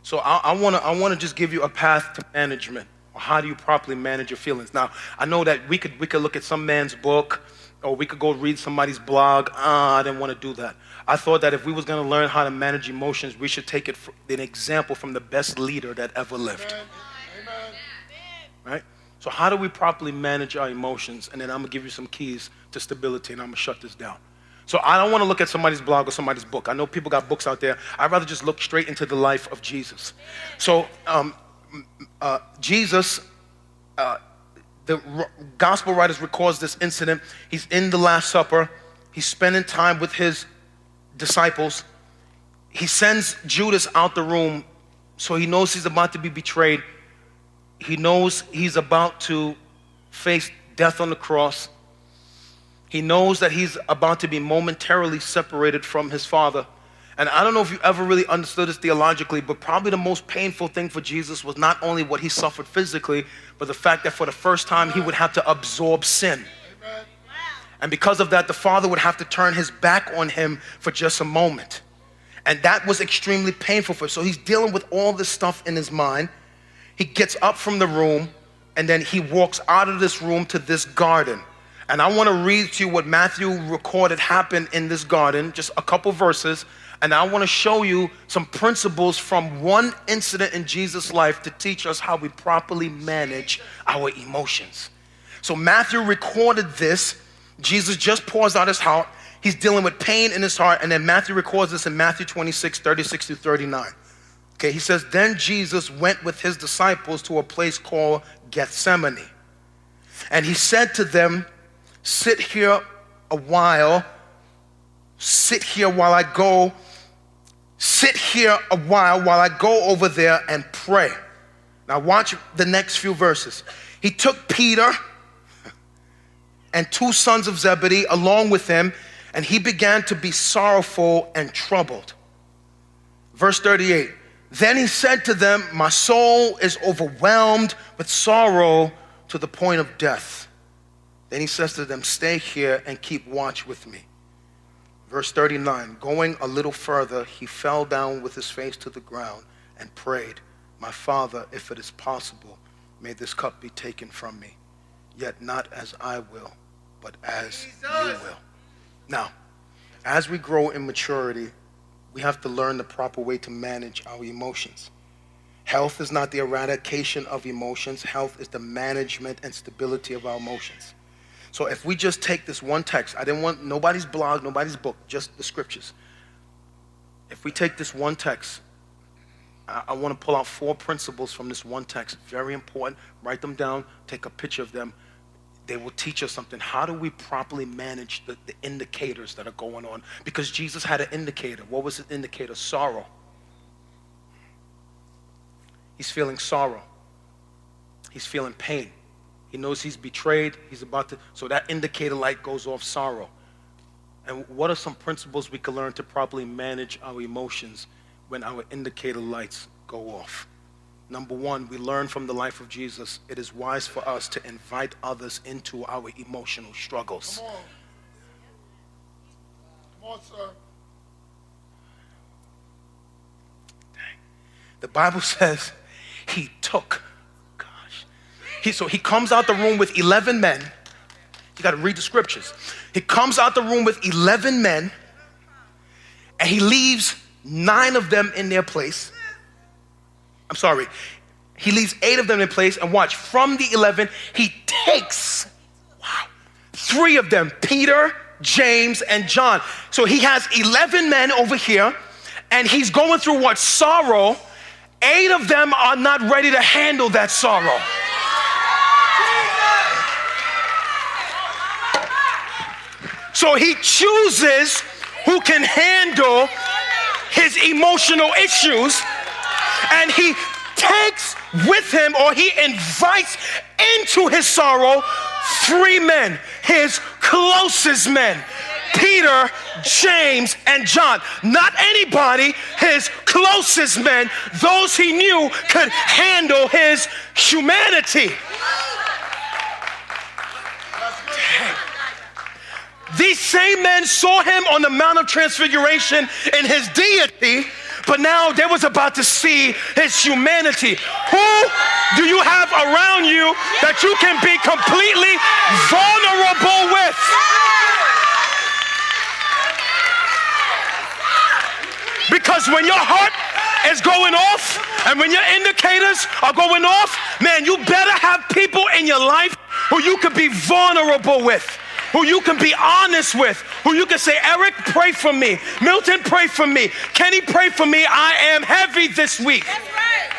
So I wanna just give you a path to management. How do you properly manage your feelings? Now, I know that we could look at some man's book, or we could go read somebody's blog. I didn't want to do that. I thought that if we was going to learn how to manage emotions, we should take an example from the best leader that ever lived. Amen. Right? So how do we properly manage our emotions? And then I'm going to give you some keys to stability, and I'm going to shut this down. So I don't want to look at somebody's blog or somebody's book. I know people got books out there. I'd rather just look straight into the life of Jesus. So Jesus, the gospel writers records this incident. He's in the Last Supper. He's spending time with his disciples. He sends Judas out the room, so he knows he's about to be betrayed. He knows he's about to face death on the cross. He knows that he's about to be momentarily separated from his Father. And I don't know if you ever really understood this theologically, but probably the most painful thing for Jesus was not only what he suffered physically, but the fact that for the first time he would have to absorb sin. Amen. And because of that, the Father would have to turn his back on him for just a moment. And that was extremely painful for him. So he's dealing with all this stuff in his mind. He gets up from the room, and then he walks out of this room to this garden. And I want to read to you what Matthew recorded happened in this garden, just a couple verses. And I want to show you some principles from one incident in Jesus' life to teach us how we properly manage our emotions. So Matthew recorded this. Jesus just pours out his heart. He's dealing with pain in his heart. And then Matthew records this in Matthew 26, 36 through 39. Okay, he says, then Jesus went with his disciples to a place called Gethsemane. And he said to them, sit here a while. Sit here while I go over there and pray. Now watch the next few verses. He took Peter and two sons of Zebedee along with him, and he began to be sorrowful and troubled. Verse 38, then he said to them, my soul is overwhelmed with sorrow to the point of death. Then he says to them, stay here and keep watch with me. Verse 39, going a little further, he fell down with his face to the ground and prayed, my Father, if it is possible, may this cup be taken from me. Yet not as I will, but as you will. Now, as we grow in maturity, we have to learn the proper way to manage our emotions. Health is not the eradication of emotions. Health is the management and stability of our emotions. So if we just take this one text, I didn't want nobody's blog, nobody's book, just the scriptures. If we take this one text, I want to pull out 4 principles from this one text. Very important. Write them down. Take a picture of them. They will teach us something. How do we properly manage the indicators that are going on? Because Jesus had an indicator. What was the indicator? Sorrow. He's feeling sorrow. He's feeling pain. He knows he's betrayed. He's about to, so that indicator light goes off, sorrow. And what are some principles we can learn to properly manage our emotions when our indicator lights go off? Number 1, we learn from the life of Jesus. It is wise for us to invite others into our emotional struggles. Come on. Come on, sir. Dang. The Bible says he took. So he comes out the room with 11 men. You got to read the scriptures. He comes out the room with 11 men, and he leaves 9 of them in their place. I'm sorry. He leaves 8 of them in place, and watch, from the 11, he takes, 3 of them, Peter, James, and John. So he has 11 men over here, and he's going through what? Sorrow. 8 of them are not ready to handle that sorrow. So he chooses who can handle his emotional issues, and he takes with him, or he invites into his sorrow 3 men, his closest men, Peter, James, and John. Not anybody, his closest men, those he knew could handle his humanity. These same men saw him on the Mount of Transfiguration in his deity, but now they was about to see his humanity. Who do you have around you that you can be completely vulnerable with? Because when your heart is going off and when your indicators are going off, man, you better have people in your life who you can be vulnerable with, who you can be honest with, who you can say, Eric, pray for me. Milton, pray for me. Kenny, pray for me. I am heavy this week. That's right.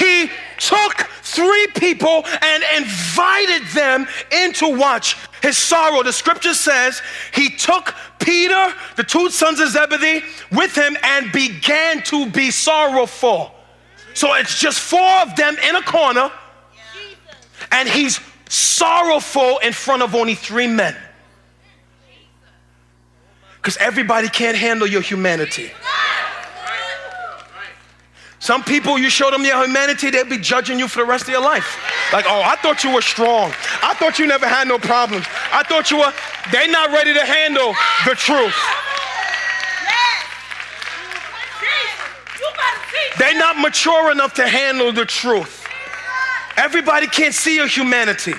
Yeah. He took 3 people and invited them in to watch his sorrow. The scripture says he took Peter, the 2 sons of Zebedee, with him and began to be sorrowful. So it's just 4 of them in a corner, and he's sorrowful in front of only 3 men. Because everybody can't handle your humanity. Some people, you show them your humanity, they'll be judging you for the rest of your life. Like, oh, I thought you were strong. I thought you never had no problems. I thought you were, they're not ready to handle the truth. They're not mature enough to handle the truth. Everybody can't see your humanity.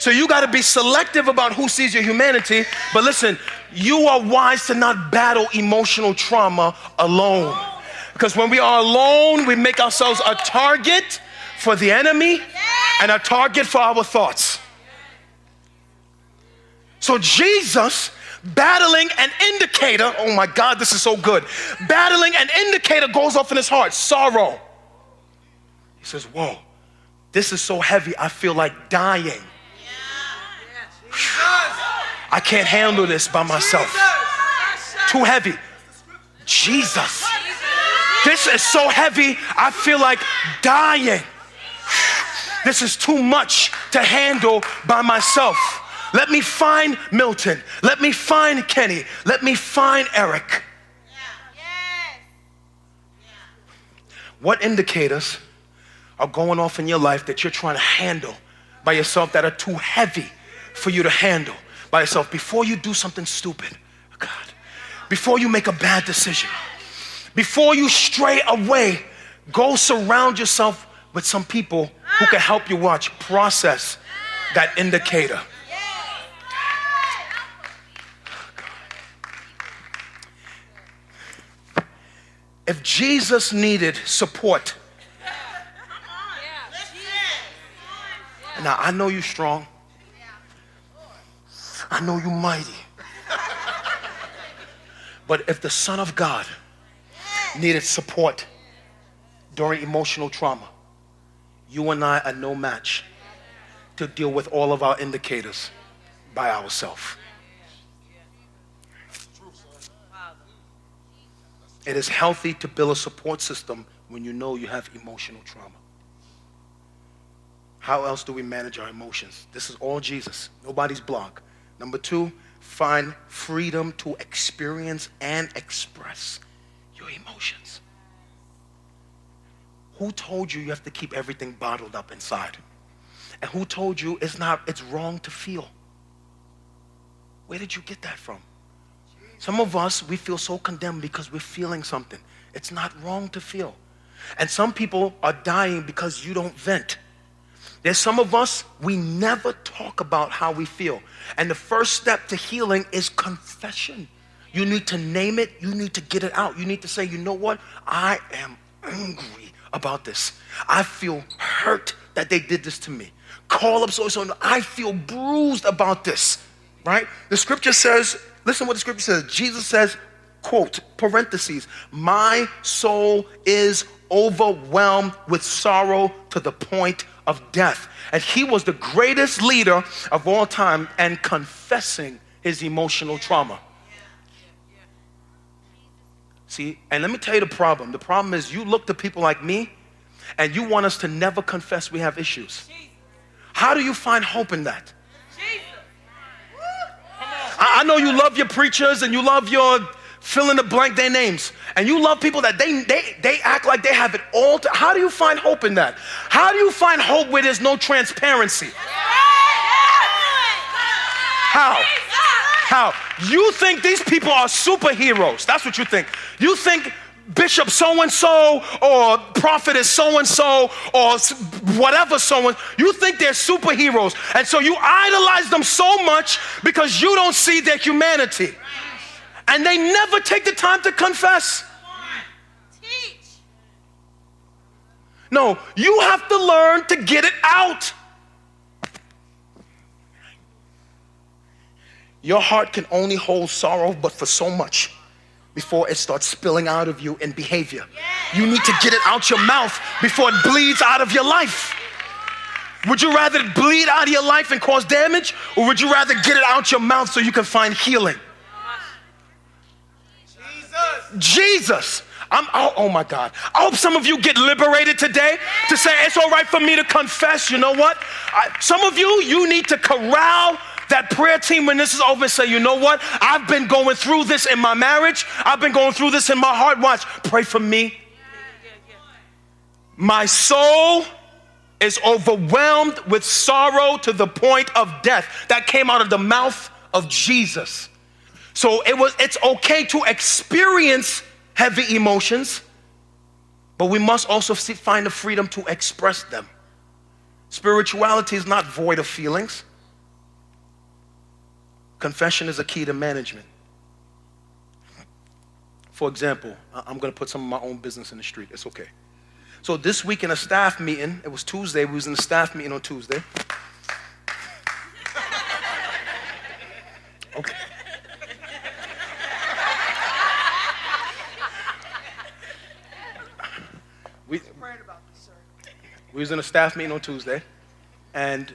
So you got to be selective about who sees your humanity. But listen, you are wise to not battle emotional trauma alone. Because when we are alone, we make ourselves a target for the enemy and a target for our thoughts. So Jesus, battling an indicator, oh my God, this is so good. Battling an indicator goes off in his heart, sorrow. He says, whoa, this is so heavy, I feel like dying. I can't handle this by myself. Too heavy. Jesus. This is so heavy, I feel like dying. This is too much to handle by myself. Let me find Milton. Let me find Kenny. Let me find Eric. What indicators are going off in your life that you're trying to handle by yourself that are too heavy for you to handle by yourself? Before you do something stupid, God, before you make a bad decision, before you stray away, go surround yourself with some people who can help you process that indicator. If Jesus needed support, now I know you're strong. I know you're mighty. But if the Son of God needed support during emotional trauma, you and I are no match to deal with all of our indicators by ourselves. It is healthy to build a support system when you know you have emotional trauma. How else do we manage our emotions? This is all Jesus, nobody's blog. Number 2, find freedom to experience and express your emotions. Who told you you have to keep everything bottled up inside? And who told you it's wrong to feel? Where did you get that from? Some of us, we feel so condemned because we're feeling something. It's not wrong to feel. And some people are dying because you don't vent. There's some of us, we never talk about how we feel. And the first step to healing is confession. You need to name it. You need to get it out. You need to say, you know what? I am angry about this. I feel hurt that they did this to me. Call up so I feel bruised about this, right? The scripture says, listen what the scripture says. Jesus says, quote, parentheses, my soul is overwhelmed with sorrow to the point of death. And he was the greatest leader of all time and confessing his emotional trauma. See, and let me tell you the problem. The problem is you look to people like me and you want us to never confess we have issues. How do you find hope in that? I know you love your preachers and you love your fill in the blank their names, and you love people that they act like they have it all. How do you find hope in that? How do you find hope where there's no transparency? How? You think these people are superheroes. That's what you think. You think Bishop so-and-so or prophetess so-and-so or whatever someone, you think they're superheroes. And so you idolize them so much because you don't see their humanity. And they never take the time to confess. Teach. No, you have to learn to get it out. Your heart can only hold sorrow but for so much before it starts spilling out of you in behavior. You need to get it out your mouth before it bleeds out of your life. Would you rather it bleed out of your life and cause damage, or would you rather get it out your mouth so you can find healing? Jesus. Oh my God. I hope some of you get liberated today to say it's all right for me to confess. You know what? Some of you need to corral that prayer team when this is over and say, you know what? I've been going through this in my marriage. I've been going through this in my heart. Watch. Pray for me. My soul is overwhelmed with sorrow to the point of death. That came out of the mouth of Jesus. So it's okay to experience heavy emotions, but we must also find the freedom to express them. Spirituality is not void of feelings. Confession is a key to management. For example, I'm going to put some of my own business in the street. It's okay. So this week in a staff meeting, it was Tuesday, we was in a staff meeting on Tuesday. Okay. We was in a staff meeting on Tuesday, and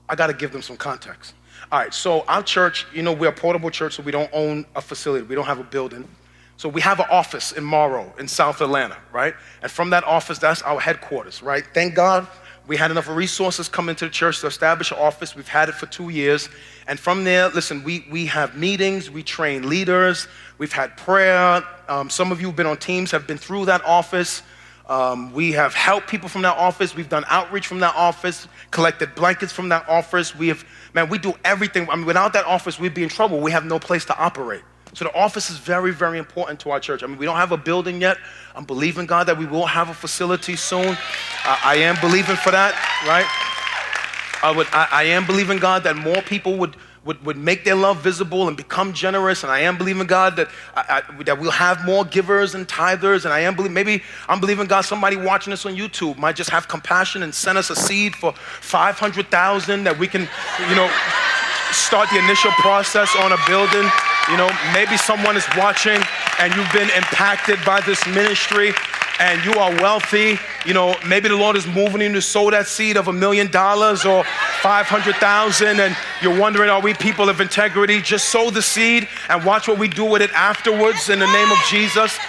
I got to give them some context. All right, so our church, we're a portable church, so we don't own a facility. We don't have a building. So we have an office in Morrow in South Atlanta, right? And from that office, that's our headquarters, right? Thank God we had enough resources come into the church to establish an office. We've had it for 2 years. And from there, listen, we have meetings, we train leaders, we've had prayer. Some of you who've been on teams have been through that office. We have helped people from that office. We've done outreach from that office, collected blankets from that office. We do everything. Without that office, we'd be in trouble. We have no place to operate. So the office is very, very important to our church. We don't have a building yet. I'm believing God that we will have a facility soon. I am believing for that, right? I am believing God that more people would make their love visible and become generous. And I am believing God that we'll have more givers and tithers. And maybe I'm believing God somebody watching this on YouTube might just have compassion and send us a seed for $500,000 that we can, start the initial process on a building. Maybe someone is watching and you've been impacted by this ministry and you are wealthy. Maybe the Lord is moving you to sow that seed of $1 million or 500,000, and you're wondering, are we people of integrity? Just sow the seed and watch what we do with it afterwards in the name of Jesus.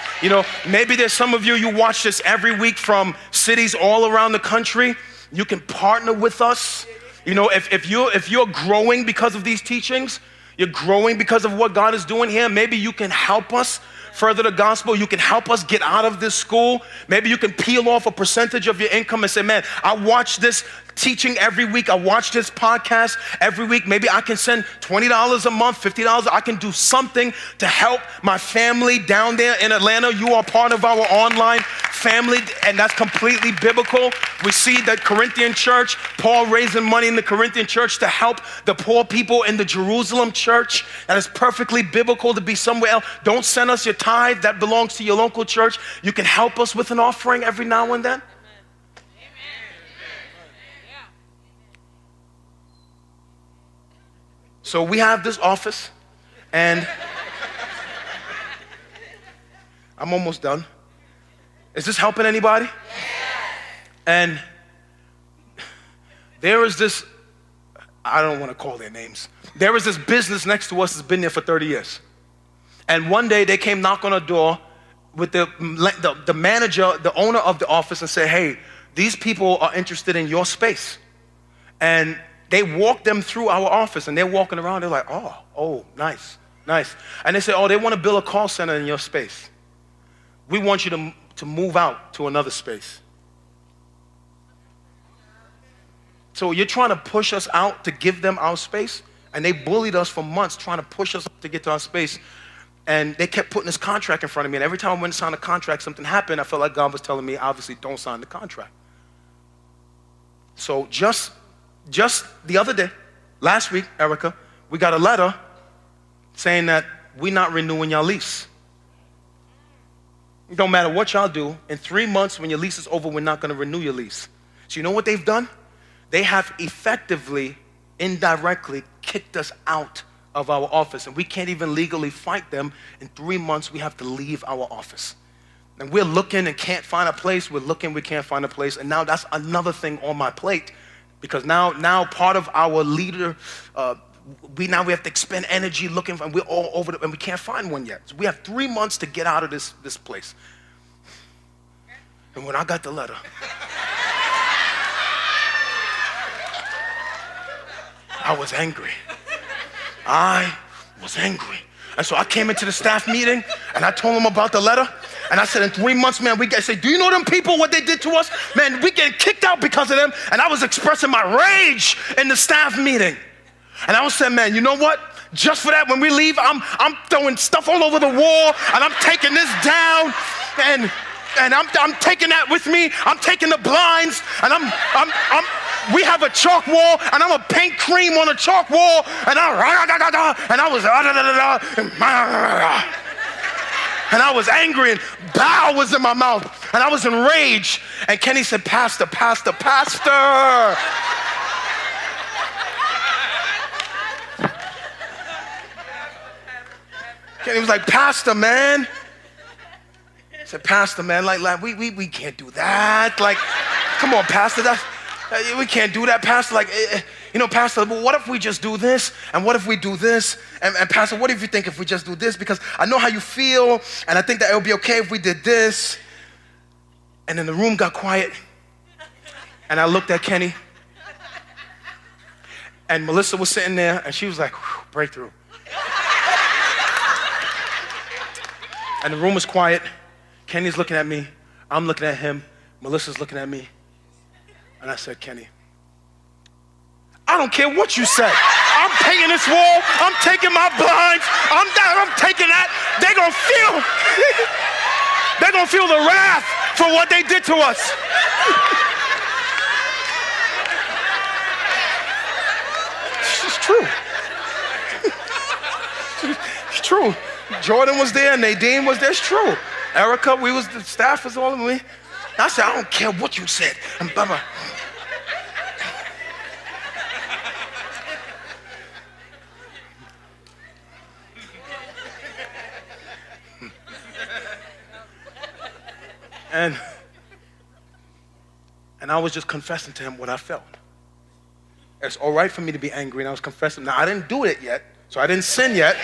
Maybe there's some of you watch this every week from cities all around the country. You can partner with us. If you're growing because of these teachings, you're growing because of what God is doing here, maybe you can help us further the gospel. You can help us get out of this school. Maybe you can peel off a percentage of your income and say, man, I watch this teaching every week. I watch this podcast every week. Maybe I can send $20 a month, $50. I can do something to help my family down there in Atlanta. You are part of our online family, and that's completely biblical. We see that Corinthian church, Paul raising money in the Corinthian church to help the poor people in the Jerusalem church. That is perfectly biblical to be somewhere else. Don't send us your tithe that belongs to your local church. You can help us with an offering every now and then. So we have this office, and I'm almost done. Is this helping anybody? And there is this, I don't want to call their names. There is this business next to us that's been there for 30 years. And one day they came knock on a door with the manager, the owner of the office, and say, hey, these people are interested in your space. And they walk them through our office, and they're walking around. They're like, oh, nice. And they say, oh, they want to build a call center in your space. We want you to move out to another space. So you're trying to push us out to give them our space, and they bullied us for months trying to push us to get to our space. And they kept putting this contract in front of me, and every time I went to sign a contract, something happened. I felt like God was telling me, obviously, don't sign the contract. So just the other day, last week, Erica, we got a letter saying that we're not renewing your lease. It don't matter what y'all do, in 3 months when your lease is over, we're not going to renew your lease. So you know what they've done? They have effectively, indirectly kicked us out of our office, and we can't even legally fight them. In 3 months, we have to leave our office. And we're looking and can't find a place. We're looking, we can't find a place. And now that's another thing on my plate, because now part of our leader, we have to expend energy looking for, and we're all over and we can't find one yet. So we have 3 months to get out of this place. And when I got the letter, I was angry. And so I came into the staff meeting and I told them about the letter. And I said, in 3 months, man, I said, do you know them people, what they did to us? Man, we get kicked out because of them. And I was expressing my rage in the staff meeting. And I was saying, man, you know what? Just for that, when we leave, I'm throwing stuff all over the wall, and I'm taking this down, and I'm taking that with me. I'm taking the blinds, and we have a chalk wall, and I'm gonna paint cream on a chalk wall, and I was angry, and bow was in my mouth, and I was enraged. And Kenny said, Pastor. Kenny was like, Pastor, man. I said, Pastor, man, like we can't do that. Like, come on, Pastor, we can't do that, Pastor. Like, Pastor, well, what if we just do this? And what if we do this? And Pastor, what if you think if we just do this? Because I know how you feel, and I think that it would be okay if we did this. And then the room got quiet, and I looked at Kenny, and Melissa was sitting there, and she was like, breakthrough. And the room was quiet. Kenny's looking at me. I'm looking at him. Melissa's looking at me. And I said, Kenny, I don't care what you say. I'm painting this wall. I'm taking my blinds. I'm taking that. They're going to feel the wrath for what they did to us. It's true. It's true. Jordan was there, Nadine was there. It's true. Erica, the staff was all of me. I said, I don't care what you said. And blah, blah. And I was just confessing to him what I felt. It's all right for me to be angry, and I was confessing. Now, I didn't do it yet, so I didn't sin yet.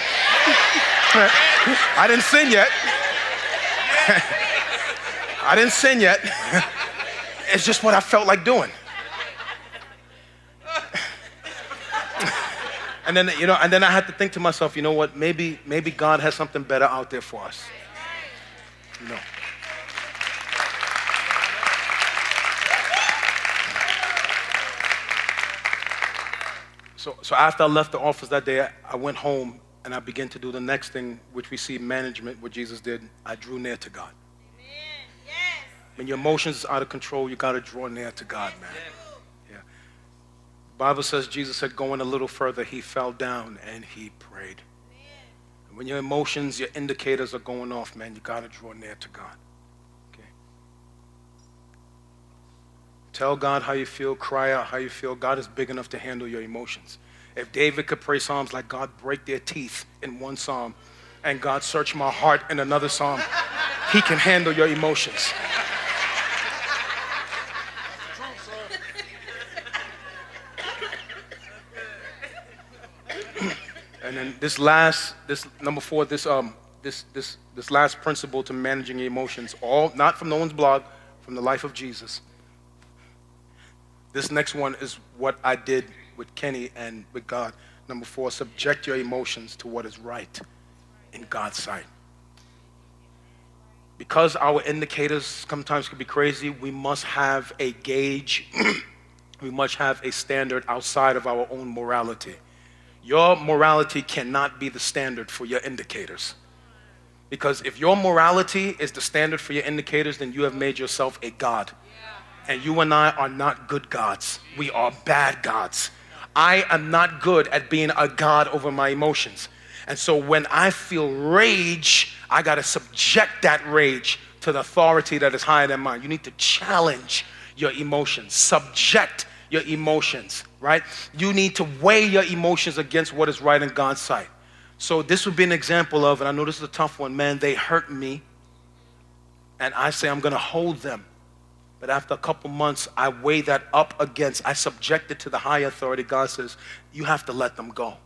I didn't sin yet. It's just what I felt like doing. And then I had to think to myself, you know what? Maybe God has something better out there for us. No. So after I left the office that day, I went home and I began to do the next thing, which we see management, what Jesus did. I drew near to God. Amen. Yes. When your emotions are out of control, you got to draw near to God, man. Yeah. The Bible says Jesus said, going a little further, he fell down and he prayed. And when your emotions, your indicators are going off, man, you got to draw near to God. Okay. Tell God how you feel. Cry out how you feel. God is big enough to handle your emotions. If David could pray psalms like God break their teeth in one psalm and God search my heart in another psalm, he can handle your emotions. And then this number 4, this this last principle to managing your emotions, all not from no one's blog, from the life of Jesus. This next one is what I did with Kenny and with God. Number 4, subject your emotions to what is right in God's sight. Because our indicators sometimes can be crazy, we must have a gauge, we must have a standard outside of our own morality. Your morality cannot be the standard for your indicators. Because if your morality is the standard for your indicators, then you have made yourself a God. And you and I are not good gods. We are bad gods. I am not good at being a God over my emotions. And so when I feel rage, I got to subject that rage to the authority that is higher than mine. You need to challenge your emotions, subject your emotions, right? You need to weigh your emotions against what is right in God's sight. So this would be an example of, and I know this is a tough one, man, they hurt me, and I say I'm going to hold them. But after a couple months, I weigh that up against, I subject it to the higher authority. God says, you have to let them go.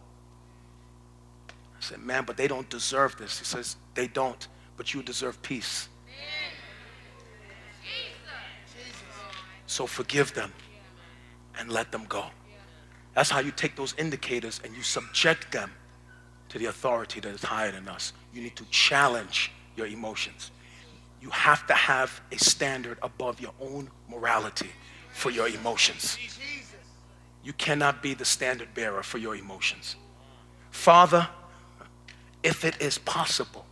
I said, man, but they don't deserve this. He says, they don't, but you deserve peace. So forgive them and let them go. That's how you take those indicators and you subject them to the authority that is higher than us. You need to challenge your emotions. You have to have a standard above your own morality for your emotions. You cannot be the standard bearer for your emotions. Father, if it is possible,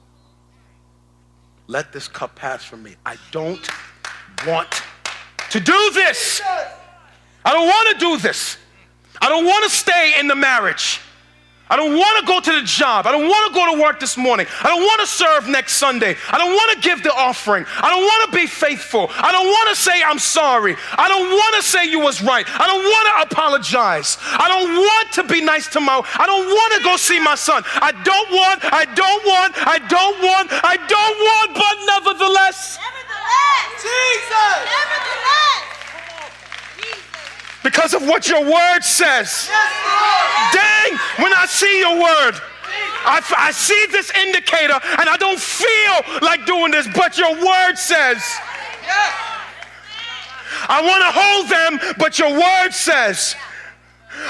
let this cup pass from me. I don't want to do this. I don't want to do this. I don't want to stay in the marriage. I don't want to go to the job. I don't want to go to work this morning. I don't want to serve next Sunday. I don't want to give the offering. I don't want to be faithful. I don't want to say I'm sorry. I don't want to say you was right. I don't want to apologize. I don't want to be nice to I don't want to go see my son. I don't want, but nevertheless. Jesus! Nevertheless! Because of what your word says. Dang, when I see your word, I see this indicator and I don't feel like doing this, but your word says. I want to hold them, but your word says.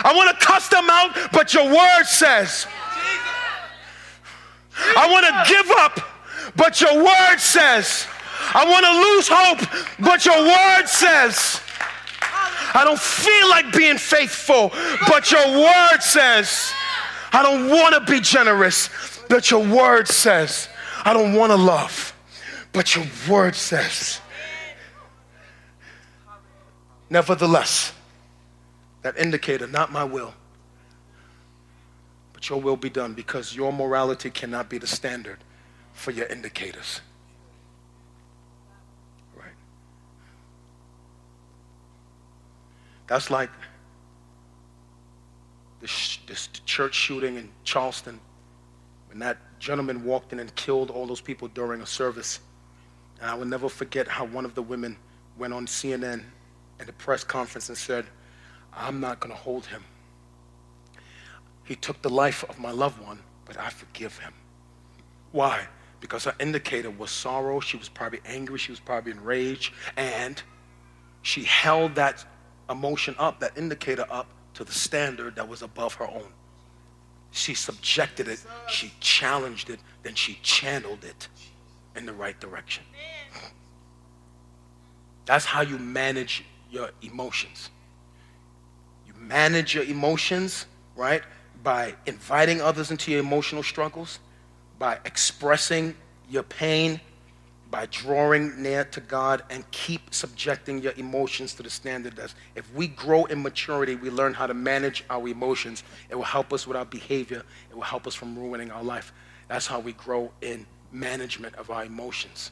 I want to cuss them out, but your word says. I want to give up, but your word says. I want to lose hope, but your word says. I don't feel like being faithful, but your word says. I don't want to be generous, but your word says. I don't want to love, but your word says. Nevertheless, that indicator, not my will, but your will be done, because your morality cannot be the standard for your indicators. That's like this church shooting in Charleston, when that gentleman walked in and killed all those people during a service. And I will never forget how one of the women went on CNN at a press conference and said, I'm not going to hold him. He took the life of my loved one, but I forgive him. Why? Because her indicator was sorrow. She was probably angry. She was probably enraged. And she held that emotion up, that indicator up, to the standard that was above her own. She subjected it, she challenged it, then she channeled it in the right direction. That's how you manage your emotions. You manage your emotions, right, by inviting others into your emotional struggles, by expressing your pain, by drawing near to God, and keep subjecting your emotions to the standard. If we grow in maturity, we learn how to manage our emotions. It will help us with our behavior. It will help us from ruining our life. That's how we grow in management of our emotions.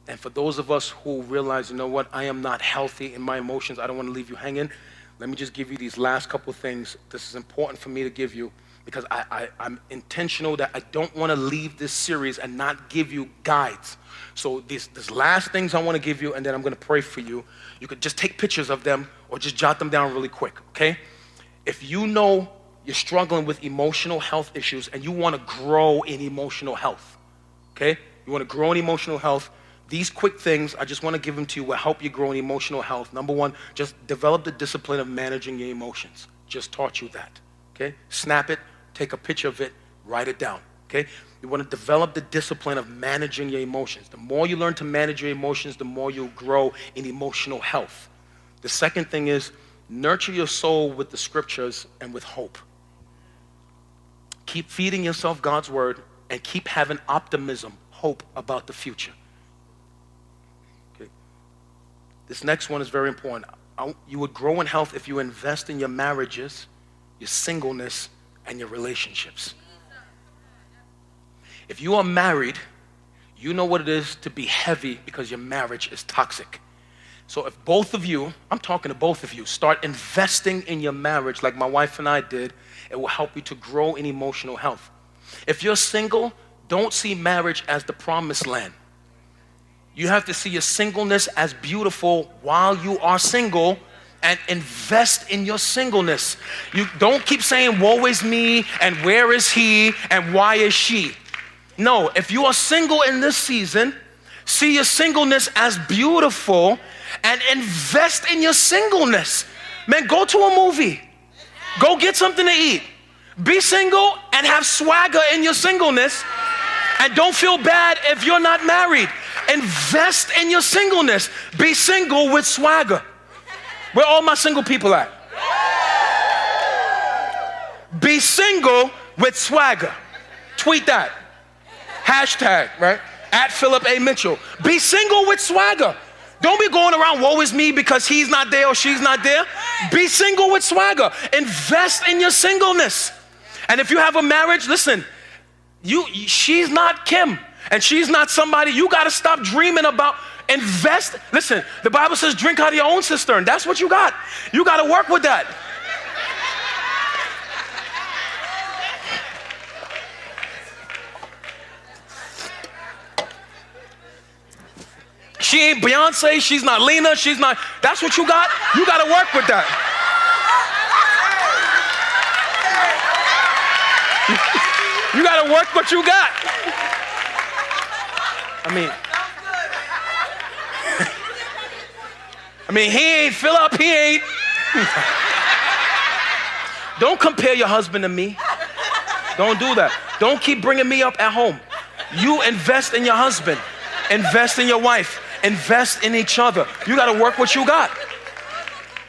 And for those of us who realize, you know what, I am not healthy in my emotions, I don't want to leave you hanging, let me just give you these last couple things. This is important for me to give you, because I'm intentional that I don't want to leave this series and not give you guides. So these last things I want to give you, and then I'm going to pray for you. You could just take pictures of them or just jot them down really quick, okay? If you know you're struggling with emotional health issues and you want to grow in emotional health, okay? You want to grow in emotional health. These quick things, I just want to give them to you, will help you grow in emotional health. Number one, just develop the discipline of managing your emotions. Just taught you that, okay? Snap it, take a picture of it, write it down, okay? You want to develop the discipline of managing your emotions. The more you learn to manage your emotions, the more you'll grow in emotional health. The second thing is nurture your soul with the scriptures and with hope. Keep feeding yourself God's word and keep having optimism, hope about the future. Okay. This next one is very important. You would grow in health if you invest in your marriages, your singleness, and your relationships. If you are married, you know what it is to be heavy because your marriage is toxic. So if both of you, I'm talking to both of you, start investing in your marriage like my wife and I did, it will help you to grow in emotional health. If you're single, don't see marriage as the promised land. You have to see your singleness as beautiful while you are single and invest in your singleness. You don't keep saying, woe is me, and where is he, and why is she? No, if you are single in this season, see your singleness as beautiful and invest in your singleness. Man, go to a movie. Go get something to eat. Be single and have swagger in your singleness. And don't feel bad if you're not married. Invest in your singleness. Be single with swagger. Where all my single people at? Be single with swagger. Tweet that. Hashtag, right? At Philip A. Mitchell. Be single with swagger. Don't be going around, woe is me because he's not there or she's not there. Be single with swagger. Invest in your singleness. And if you have a marriage, listen, she's not Kim and she's not somebody you got to stop dreaming about. Invest. Listen, the Bible says drink out of your own cistern. That's what you got. You got to work with that. She ain't Beyonce, she's not Lena, she's not, that's what you got? You got to work with that. You got to work what you got. I mean, he ain't Philip, he ain't. Don't compare your husband to me. Don't do that. Don't keep bringing me up at home. You invest in your husband. Invest in your wife. Invest in each other. You got to work what you got.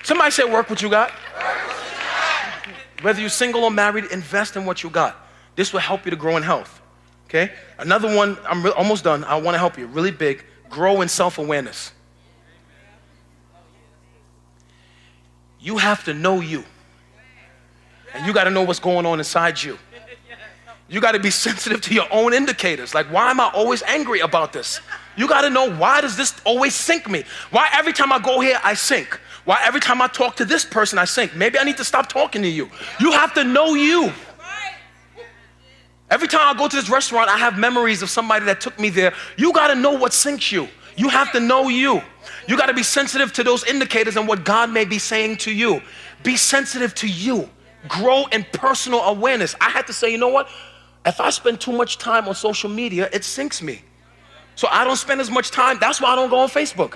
Somebody say work what you got. Whether you're single or married, invest in what you got. This will help you to grow in health. Okay? Another one, I'm almost done. I want to help you. Really big. Grow in self-awareness. You have to know you. And you got to know what's going on inside you. You got to be sensitive to your own indicators. Like, why am I always angry about this? You got to know, why does this always sink me? Why every time I go here, I sink? Why every time I talk to this person, I sink? Maybe I need to stop talking to you. You have to know you. Every time I go to this restaurant, I have memories of somebody that took me there. You got to know what sinks you. You have to know you. You got to be sensitive to those indicators and what God may be saying to you. Be sensitive to you. Grow in personal awareness. I had to say, you know what? If I spend too much time on social media, it sinks me. So I don't spend as much time. That's why I don't go on Facebook.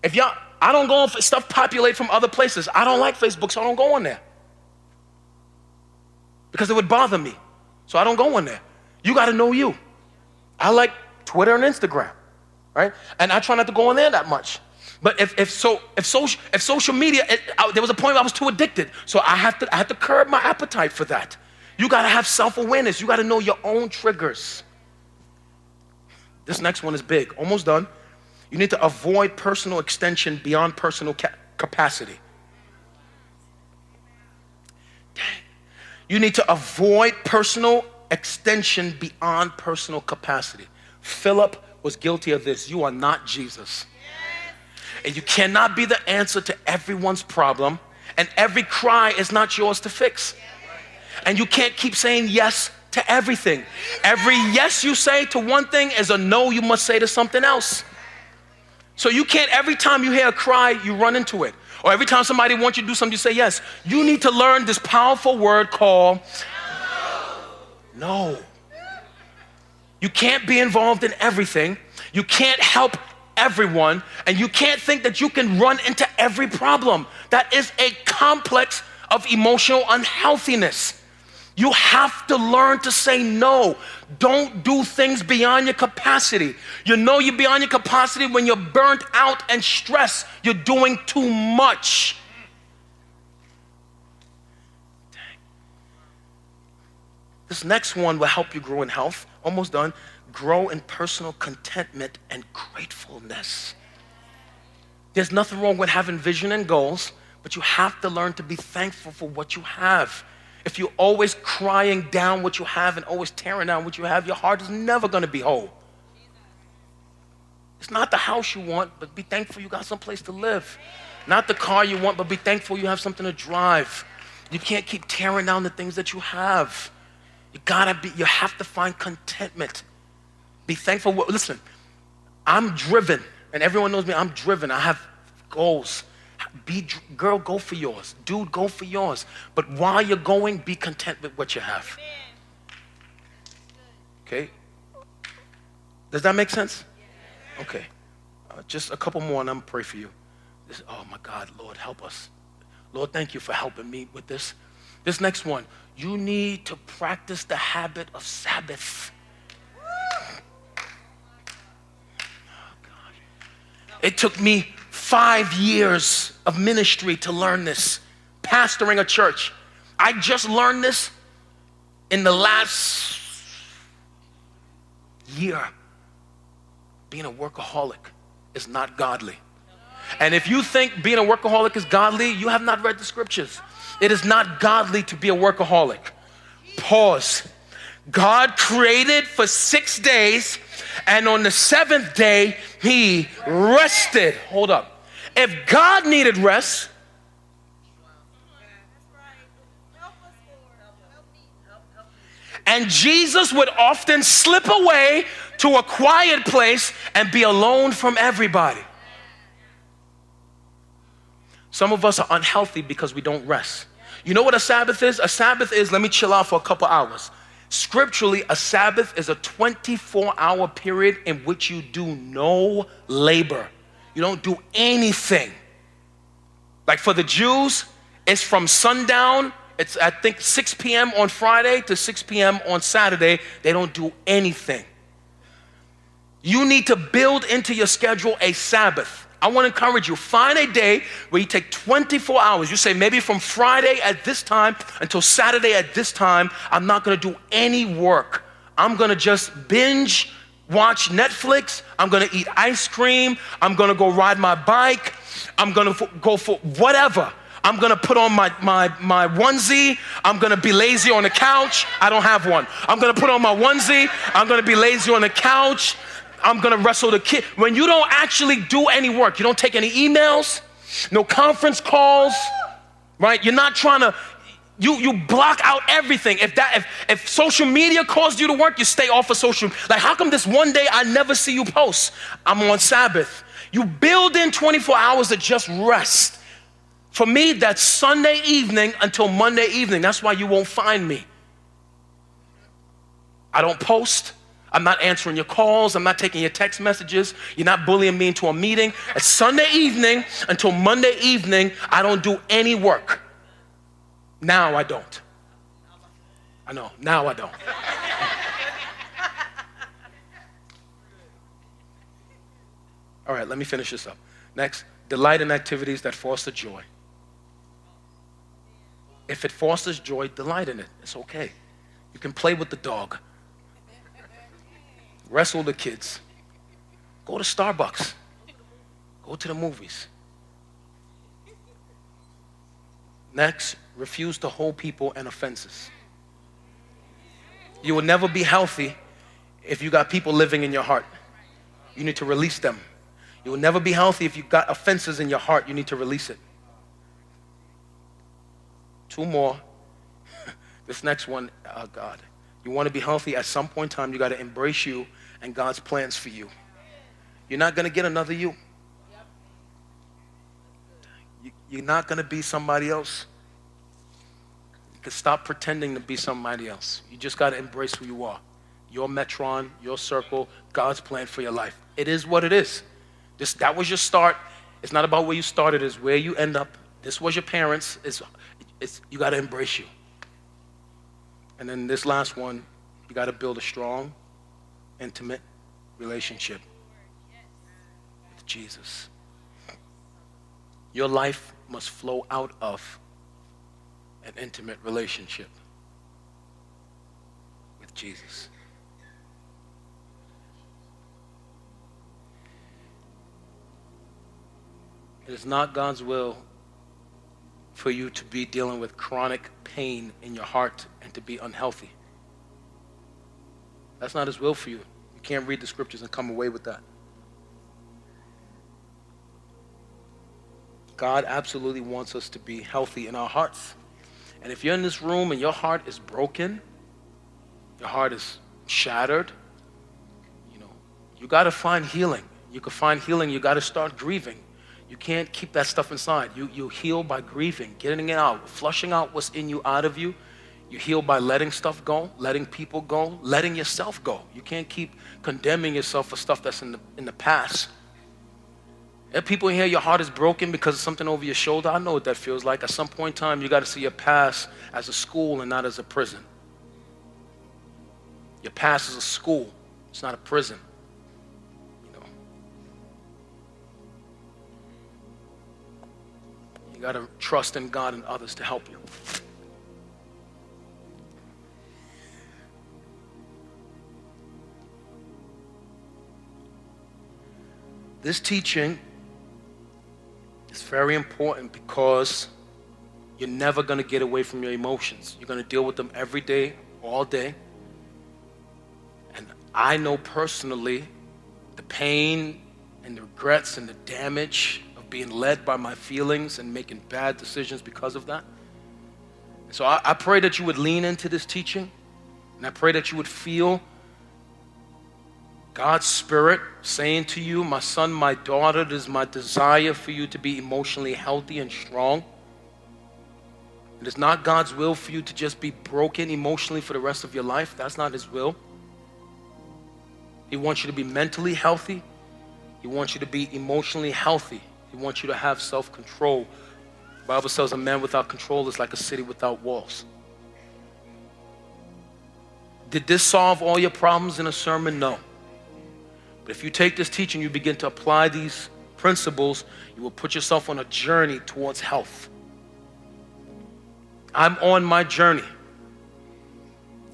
I don't go on, stuff populate from other places. I don't like Facebook, so I don't go on there. Because it would bother me. So I don't go on there. You got to know you. I like Twitter and Instagram, right? And I try not to go on there that much. But if social media, there was a point where I was too addicted. So I had to curb my appetite for that. You got to have self-awareness. You got to know your own triggers. This next one is big. Almost done. You need to avoid personal extension beyond personal capacity. Dang. You need to avoid personal extension beyond personal capacity. Philip was guilty of this. You are not Jesus. And you cannot be the answer to everyone's problem. And every cry is not yours to fix. And you can't keep saying yes to everything. Every yes you say to one thing is a no you must say to something else. So you can't, every time you hear a cry, you run into it. Or every time somebody wants you to do something, you say yes. You need to learn this powerful word called no. You can't be involved in everything. You can't help everyone. And you can't think that you can run into every problem. That is a complex of emotional unhealthiness. You have to learn to say no. Don't do things beyond your capacity. You know you're beyond your capacity when you're burnt out and stressed. You're doing too much. Dang. This next one will help you grow in health. Almost done. Grow in personal contentment and gratefulness. There's nothing wrong with having vision and goals, but you have to learn to be thankful for what you have. If you're always crying down what you have and always tearing down what you have, your heart is never going to be whole. It's not the house you want, but be thankful you got someplace to live. Not the car you want, but be thankful you have something to drive. You can't keep tearing down the things that you have. You have to find contentment. Be thankful. Listen, I'm driven, and everyone knows me, I'm driven. I have goals. Girl, go for yours. Dude, go for yours. But while you're going, be content with what you have. Okay? Does that make sense? Okay. Just a couple more and I'm going to pray for you. Oh my God, Lord, help us. Lord, thank you for helping me with this. This next one, you need to practice the habit of Sabbath. Oh God. It took me 5 years of ministry to learn this, pastoring a church. I just learned this in the last year. Being a workaholic is not godly. And if you think being a workaholic is godly, you have not read the scriptures. It is not godly to be a workaholic. Pause. God created for 6 days, and on the 7th day, he rested. Hold up. If God needed rest, and Jesus would often slip away to a quiet place and be alone from everybody. Some of us are unhealthy because we don't rest. You know what a Sabbath is? A Sabbath is, let me chill out for a couple hours. Scripturally, a Sabbath is a 24-hour period in which you do no labor. You don't do anything. Like for the Jews, it's from sundown. It's, I think, 6 p.m. on Friday to 6 p.m. on Saturday. They don't do anything. You need to build into your schedule a Sabbath. I want to encourage you, find a day where you take 24 hours. You say, maybe from Friday at this time until Saturday at this time, I'm not going to do any work. I'm going to just binge watch Netflix. I'm going to eat ice cream. I'm going to go ride my bike. I'm going to go for whatever. I'm going to put on my onesie. I'm going to be lazy on the couch. I don't have one. I'm going to put on my onesie. I'm going to be lazy on the couch. I'm going to wrestle the kid. When you don't actually do any work, you don't take any emails, no conference calls, right? You're not trying to, you block out everything. If social media caused you to work, you stay off of social. Like, how come this one day I never see you post? I'm on Sabbath. You build in 24 hours of just rest. For me, that's Sunday evening until Monday evening. That's why you won't find me. I don't post. I'm not answering your calls. I'm not taking your text messages. You're not bullying me into a meeting. It's Sunday evening until Monday evening. I don't do any work. Now I don't. I know. Now I don't. All right, let me finish this up. Next, delight in activities that foster joy. If it fosters joy, delight in it. It's okay. You can play with the dog. Wrestle the kids. Go to Starbucks. Go to the movies. Next, refuse to hold people and offenses. You will never be healthy if you got people living in your heart. You need to release them. You will never be healthy if you've got offenses in your heart. You need to release it. 2 more. This next one, oh God. You want to be healthy, at some point in time, you got to embrace you and God's plans for you. You're not going to get another you. You're not going to be somebody else. You can stop pretending to be somebody else. You just got to embrace who you are. your metron, your circle, God's plan for your life. It is what it is. That was your start. It's not about where you started, it's where you end up. This was your parents. You got to embrace you. And then this last one, you got to build a strong, intimate relationship with Jesus. Your life must flow out of an intimate relationship with Jesus. It is not God's will for you to be dealing with chronic pain in your heart and to be unhealthy. That's not his will for you. You can't read the scriptures and come away with that. God absolutely wants us to be healthy in our hearts. And if you're in this room and your heart is broken, your heart is shattered, you got to find healing. You can find healing, you got to start grieving. You can't keep that stuff inside. You heal by grieving, getting it out, flushing out what's in you out of you. You heal by letting stuff go, letting people go, letting yourself go. You can't keep condemning yourself for stuff that's in the past. There are people in here, your heart is broken because of something over your shoulder. I know what that feels like. At some point in time, you got to see your past as a school and not as a prison. Your past is a school. It's not a prison. You got to trust in God and others to help you. This teaching is very important because you're never going to get away from your emotions. You're going to deal with them every day, all day. And I know personally the pain and the regrets and the damage of being led by my feelings and making bad decisions because of that. And so I pray that you would lean into this teaching, and I pray that you would feel God's Spirit saying to you, my son, my daughter, it is my desire for you to be emotionally healthy and strong. It is not God's will for you to just be broken emotionally for the rest of your life. That's not his will. He wants you to be mentally healthy. He wants you to be emotionally healthy. He wants you to have self-control. The Bible says a man without control is like a city without walls. Did this solve all your problems in a sermon? No. But if you take this teaching, you begin to apply these principles, you will put yourself on a journey towards health. I'm on my journey.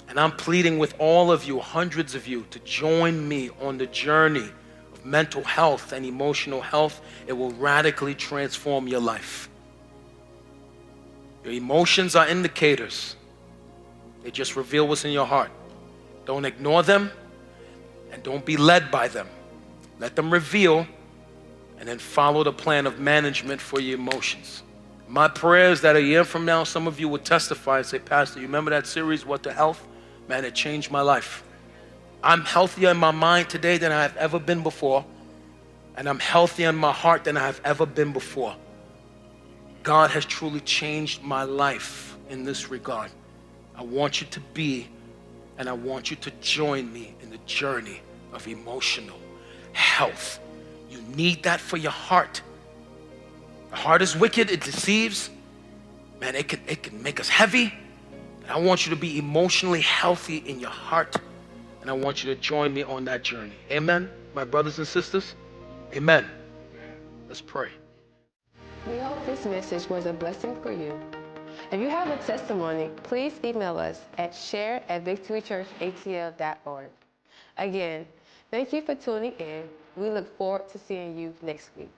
And I'm pleading with all of you, hundreds of you, to join me on the journey of mental health and emotional health. It will radically transform your life. Your emotions are indicators. They just reveal what's in your heart. Don't ignore them and don't be led by them. Let them reveal and then follow the plan of management for your emotions. My prayer is that a year from now, some of you will testify and say, Pastor, you remember that series, What the Health? Man, it changed my life. I'm healthier in my mind today than I have ever been before. And I'm healthier in my heart than I have ever been before. God has truly changed my life in this regard. I want you to be, and I want you to join me in the journey of emotional health. You need that for your heart. The heart is wicked, it deceives. Man, it can make us heavy. And I want you to be emotionally healthy in your heart. And I want you to join me on that journey. Amen, my brothers and sisters? Amen. Let's pray. We hope this message was a blessing for you. If you have a testimony, please email us at share@victorychurchatl.org. Again, thank you for tuning in. We look forward to seeing you next week.